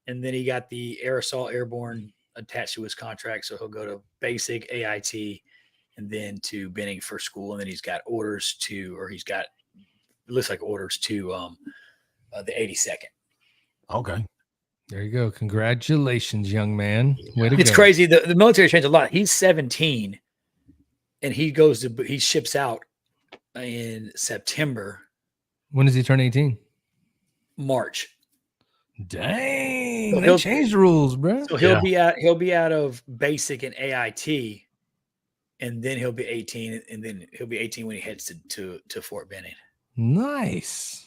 And then he got the air assault airborne attached to his contract. So he'll go to basic AIT and then to Benning for school. And then he's got orders to, it looks like orders to the 82nd. Okay. There you go. Congratulations, young man. Way to It's go. crazy. The military changed a lot. He's 17 and he ships out in September, When does he turn 18? March. Dang, So they he'll- changed the rules, bro. So he'll be out of basic and AIT, and then he'll be 18, and then he'll be 18 when he heads to Fort Benning. Nice.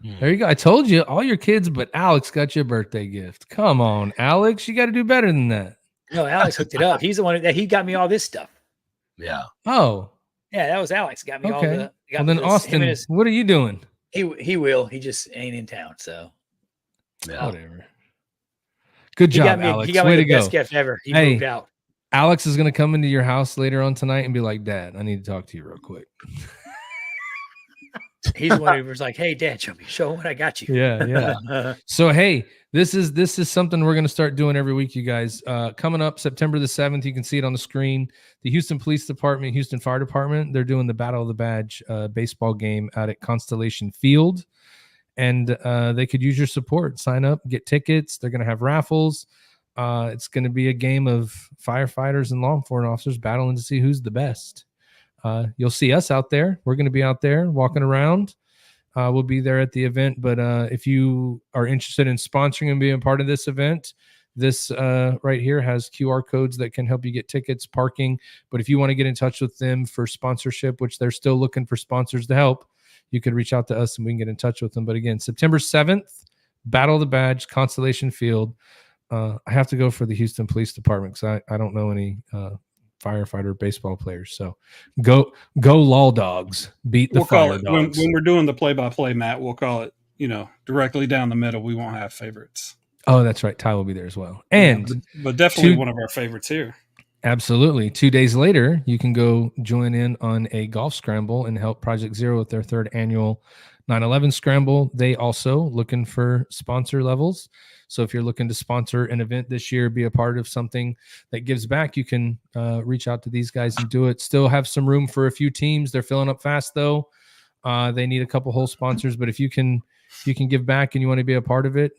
There you go. I told you, all your kids, but Alex got you a birthday gift. Come on, Alex, you got to do better than that. No, Alex hooked it up. He's the one that he got me all this stuff. Yeah. Oh, Yeah, that was Alex. Got me all okay. the. Well, then Austin, what are you doing? He will. He just ain't in town. So Yeah. Whatever. Good he job, got me. Alex. He got Way me to the go. best gift ever. He Hey. moved out. Alex is going to come into your house later on tonight and be like, Dad, I need to talk to you real quick. He's the one who was like, "Hey, Dad, show what I got you." Yeah. So hey, this is something we're going to start doing every week, you guys. Coming up September the 7th, you can see it on the screen. The Houston Police Department, Houston Fire Department, they're doing the Battle of the Badge baseball game out at Constellation Field, and they could use your support. Sign up, get tickets. They're going to have raffles. It's going to be a game of firefighters and law enforcement officers battling to see who's the best. You'll see us out there. We're going to be out there walking around. We'll be there at the event. But if you are interested in sponsoring and being part of this event, this right here has QR codes that can help you get tickets, parking. But if you want to get in touch with them for sponsorship, which they're still looking for sponsors to help, you could reach out to us and we can get in touch with them. But again, September 7th, Battle of the Badge, Constellation Field. I have to go for the Houston Police Department because I don't know any firefighter baseball players. So go Law Dogs, beat the Fire Dogs. When we're doing the play-by-play, Matt, we'll call it, directly down the middle. We won't have favorites. Oh, that's right. Ty will be there as well. And but definitely one of our favorites here. Absolutely. 2 days later, you can go join in on a golf scramble and help Project Zero with their 3rd annual 9/11 scramble. They also looking for sponsor levels. So if you're looking to sponsor an event this year, be a part of something that gives back, you can reach out to these guys and do it. Still have some room for a few teams. They're filling up fast though. They need a couple whole sponsors, but if you can give back and you want to be a part of it,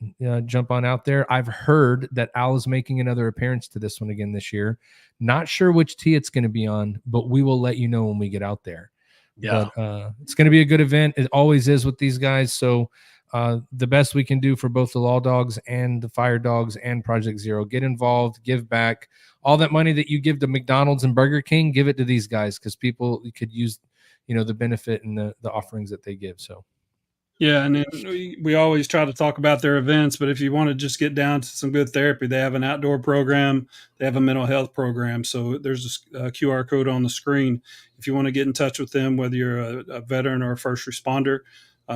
jump on out there. I've heard that Al is making another appearance to this one again this year. Not sure which tee it's going to be on, but we will let you know when we get out there. Yeah, but, it's going to be a good event. It always is with these guys. So the best we can do for both the Law Dogs and the Fire Dogs and Project Zero, get involved, give back. All that money that you give to McDonald's and Burger King, give it to these guys because people could use, the benefit and the offerings that they give. So. Yeah, and then we always try to talk about their events, but if you want to just get down to some good therapy, they have an outdoor program, they have a mental health program. So there's a QR code on the screen. If you want to get in touch with them, whether you're a veteran or a first responder,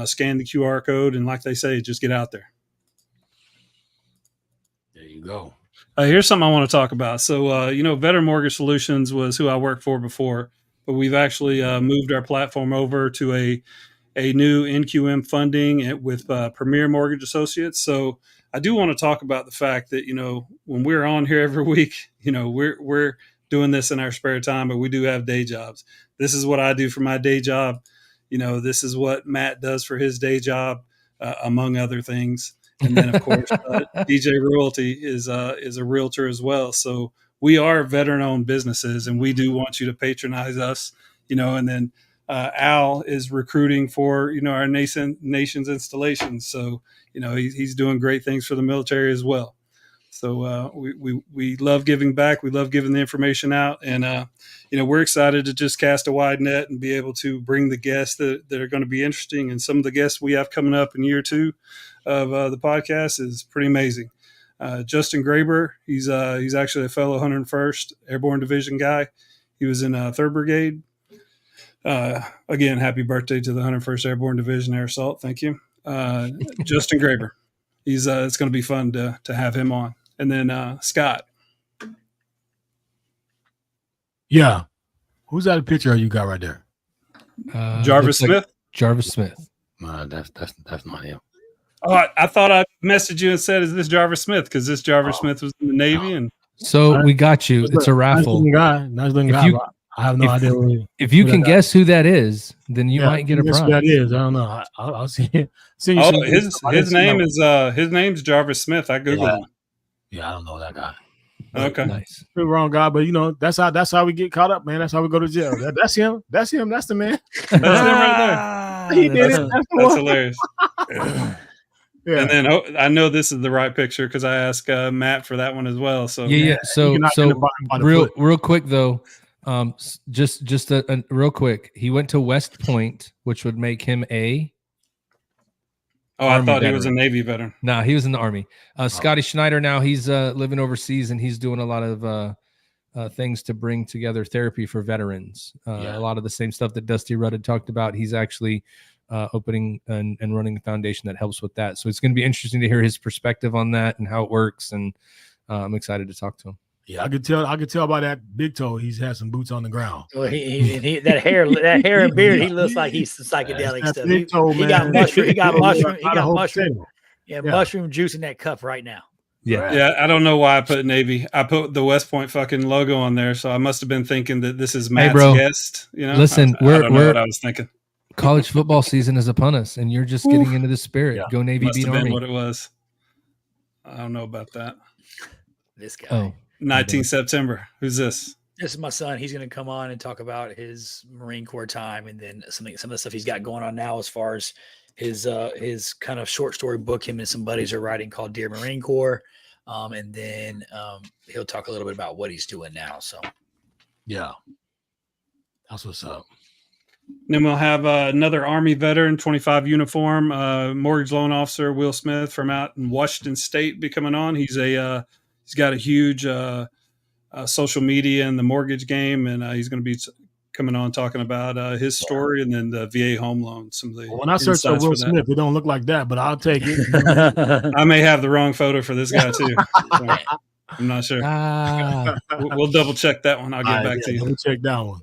scan the QR code, and like they say, just get out there. There you go. Here's something I want to talk about. So, Veteran Mortgage Solutions was who I worked for before, but we've actually moved our platform over to a new NQM funding with Premier Mortgage Associates. So I do want to talk about the fact that, when we're on here every week, we're doing this in our spare time, but we do have day jobs. This is what I do for my day job. This is what Matt does for his day job, among other things. And then, of course, DJ Royalty is a realtor as well. So we are veteran-owned businesses, and we do want you to patronize us, and then Al is recruiting for, our nation's installations. So, he's doing great things for the military as well. So we love giving back. We love giving the information out. And, we're excited to just cast a wide net and be able to bring the guests that are going to be interesting. And some of the guests we have coming up in year 2 of the podcast is pretty amazing. Justin Graber, he's actually a fellow 101st Airborne Division guy. He was in 3rd Brigade. Again, happy birthday to the 101st Airborne Division Air Assault. Thank you. Justin Graber. It's going to be fun to have him on. And then Scott. Yeah. Who's that picture you got right there? Jarvis Smith? Jarvis Smith. That's not him. Oh, I thought I messaged you and said, is this Jarvis Smith? Because this Jarvis Smith was in the Navy. And so we got you. It's a raffle. Nice looking guy. I have no idea. If you can guess who that is, then you might get a prize. Who that is? I don't know. I'll see it. His name's Jarvis Smith. I googled him. Yeah, I don't know that guy. Okay, nice. Pretty wrong guy, but that's how we get caught up, man. That's how we go to jail. That's him. That's him. That's the man. That's him right there. He did it. That's hilarious. Yeah. And then I know this is the right picture because I asked Matt for that one as well. So yeah. So real quick though, just a real quick. He went to West Point, which would make him a. Oh, I thought he was a Navy veteran. No, he was in the Army. Scotty Schneider now he's living overseas and he's doing a lot of things to bring together therapy for veterans. A lot of the same stuff that Dusty Rudd had talked about. He's actually opening and running a foundation that helps with that. So it's going to be interesting to hear his perspective on that and how it works. And I'm excited to talk to him. Yeah, I could tell by that big toe he's had some boots on the ground. Well, he that hair and beard, he looks like he's some psychedelic stuff. He got mushroom. Yeah, mushroom juice in that cup right now. Yeah. I don't know why I put Navy. I put the West Point fucking logo on there, so I must have been thinking that this is Matt's guest. You know, listen, I don't know what I was thinking. College football season is upon us, and you're just getting into the spirit. Go Navy, beat Army. What it was. I don't know about that. This guy. Oh, 19 September. Who's this? This is my son. He's going to come on and talk about his Marine Corps time, and then some of the stuff he's got going on now as far as his kind of short story book him and some buddies are writing called Dear Marine Corps. And then he'll talk a little bit about what he's doing now. So, yeah, that's what's up. Then we'll have another Army veteran, 25 uniform, mortgage loan officer Will Smith from out in Washington State be coming on. He's got a huge social media in the mortgage game, and he's going to be coming on talking about his story and then the VA home loan. When I search up Will Smith, it don't look like that, but I'll take it. I may have the wrong photo for this guy too. So I'm not sure. We'll double check that one. I'll get back to you. We'll check that one.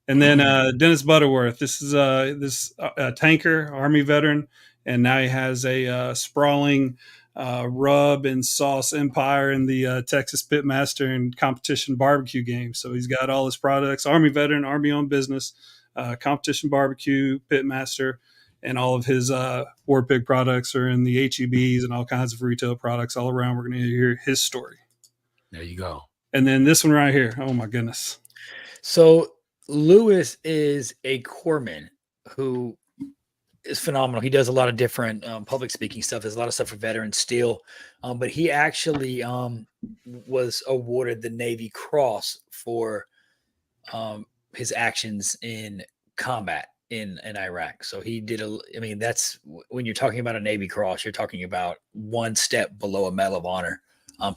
And then Dennis Butterworth. This is this tanker Army veteran, and now he has a sprawling rub and sauce empire in the Texas Pitmaster and competition barbecue game. So he's got all his products, Army veteran, Army owned business, competition barbecue, Pitmaster, and all of his War Pig products are in the HEBs and all kinds of retail products all around. We're going to hear his story. There you go. And then this one right here. Oh my goodness. So Lewis is a corpsman who is phenomenal. He does a lot of different public speaking stuff. There's a lot of stuff for veterans still. But he actually was awarded the Navy Cross for his actions in combat in Iraq. So he did that's when you're talking about a Navy Cross, you're talking about one step below a Medal of Honor.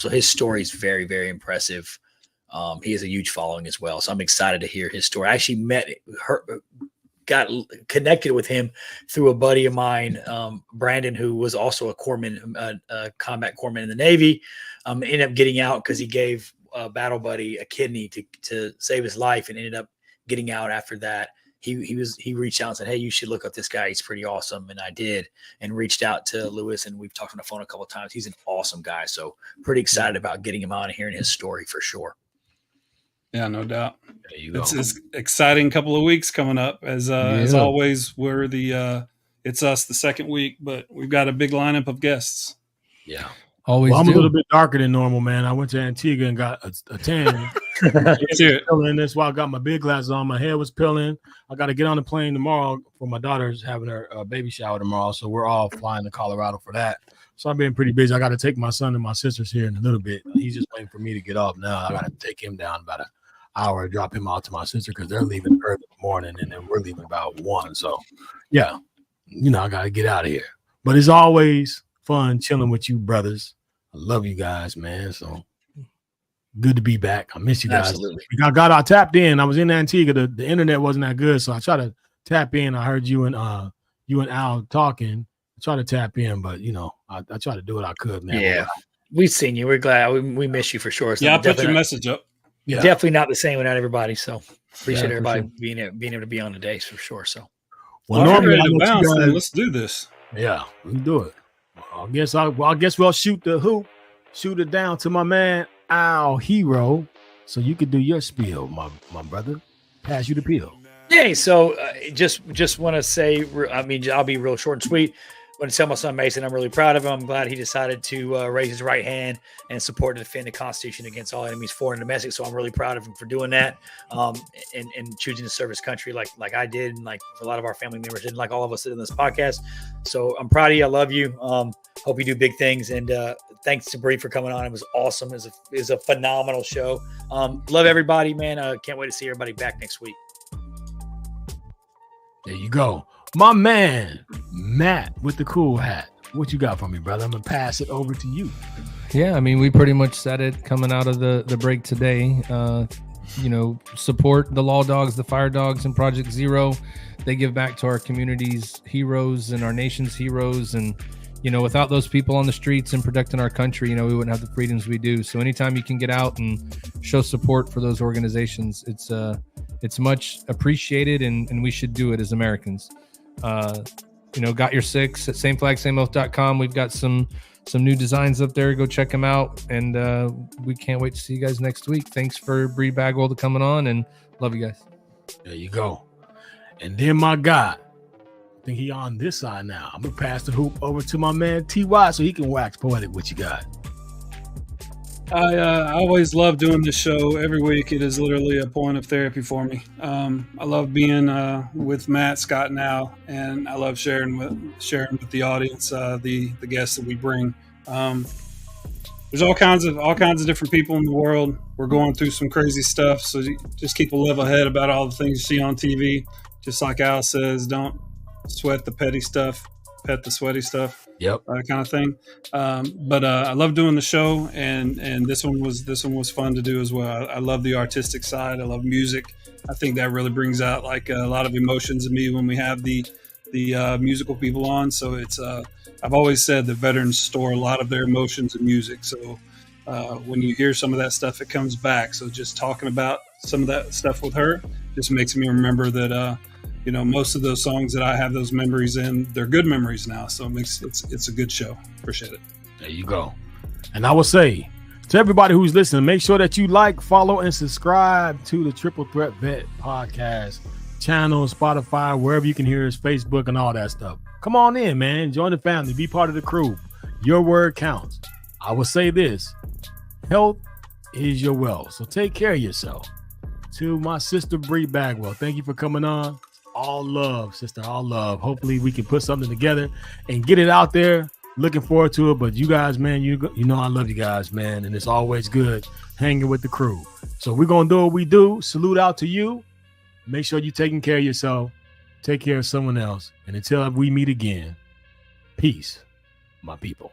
So his story is very, very impressive. He has a huge following as well. So I'm excited to hear his story. I actually got connected with him through a buddy of mine, Brandon, who was also a corpsman, combat corpsman in the Navy. Ended up getting out because he gave a battle buddy a kidney to save his life, and ended up getting out after that. He reached out and said, "Hey, you should look up this guy. He's pretty awesome." And I did, and reached out to Lewis, and we've talked on the phone a couple of times. He's an awesome guy. So pretty excited about getting him on and hearing his story for sure. Yeah, no doubt. There you go. It's an exciting couple of weeks coming up. As always, we're it's us the second week, but we've got a big lineup of guests. Yeah. Always. Well, I'm a little bit darker than normal, man. I went to Antigua and got a tan. That's why I got my big glasses on. My hair was peeling. I got to get on the plane tomorrow for my daughter's having her baby shower tomorrow. So we're all flying to Colorado for that. So I've been pretty busy. I got to take my son and my sisters here in a little bit. He's just waiting for me to get off now. I got to take him down about an hour, drop him out to my sister because they're leaving early in the morning, and then we're leaving about 1. So, yeah, I got to get out of here. But it's always fun chilling with you, brothers. I love you guys, man. So good to be back. I miss you guys. Absolutely. I tapped in. I was in Antigua. The internet wasn't that good, so I tried to tap in. I heard you and Al talking. I tried to tap in, but I tried to do what I could, man. Yeah, we've seen you. We're glad. We miss you for sure. So yeah, I put your message up. Yeah. Definitely not the same without everybody. So appreciate everybody being able to be on today for sure. So, well, normally let's do this. Yeah, we can do it. I guess we'll shoot the hoop, shoot it down to my man Al Hero, so you could do your spiel, my brother. Pass you the pill. Yeah. So just want to say, I'll be real short and sweet. I want to tell my son Mason I'm really proud of him. I'm glad he decided to raise his right hand and support and defend the Constitution against all enemies, foreign and domestic. So I'm really proud of him for doing that, and choosing to serve his country like I did, and like a lot of our family members did, and like all of us did in this podcast. So I'm proud of you. I love you. Hope you do big things. And thanks to Bri for coming on. It was awesome. It was a phenomenal show. Love everybody, man. Can't wait to see everybody back next week. There you go. My man, Matt with the cool hat. What you got for me, brother? I'm going to pass it over to you. Yeah, we pretty much said it coming out of the break today. Support the Law Dogs, the Fire Dogs, and Project Zero. They give back to our community's heroes and our nation's heroes. And, without those people on the streets and protecting our country, we wouldn't have the freedoms we do. So anytime you can get out and show support for those organizations, it's much appreciated, and we should do it as Americans. Got Your Six at sameflagsameoath.com. We've got some new designs up there. Go check them out. And we can't wait to see you guys next week. Thanks for Bri Bagwell coming on, and love you guys. There you go. And then my guy, I think he on this side now. I'm going to pass the hoop over to my man TY so he can wax poetic what you got. I always love doing this show every week. It is literally a point of therapy for me. I love being with Matt, Scott, now, and I love sharing with the audience the guests that we bring. There's all kinds of different people in the world. We're going through some crazy stuff, so just keep a level head about all the things you see on TV. Just like Al says, don't sweat the petty stuff, pet the sweaty stuff. Yep, kind of thing. But I love doing the show, and this one was fun to do as well. I love the artistic side. I love music. I think that really brings out like a lot of emotions in me when we have the musical people on. So it's I've always said that veterans store a lot of their emotions in music. So when you hear some of that stuff, it comes back. So just talking about some of that stuff with her just makes me remember that. Most of those songs that I have those memories in, they're good memories now. So it's a good show. Appreciate it. There you go. And I will say to everybody who's listening, make sure that you like, follow, and subscribe to the Triple Threat Vet podcast channel, Spotify, wherever you can hear us, Facebook, and all that stuff. Come on in, man. Join the family. Be part of the crew. Your word counts. I will say this. Health is your wealth. So take care of yourself. To my sister, Bri Bagwell, thank you for coming on. All love, sister, all love. Hopefully we can put something together and get it out there. Looking forward to it. But you guys, man, you know I love you guys, man. And it's always good hanging with the crew. So we're going to do what we do. Salute out to you. Make sure you're taking care of yourself. Take care of someone else. And until we meet again, peace, my people.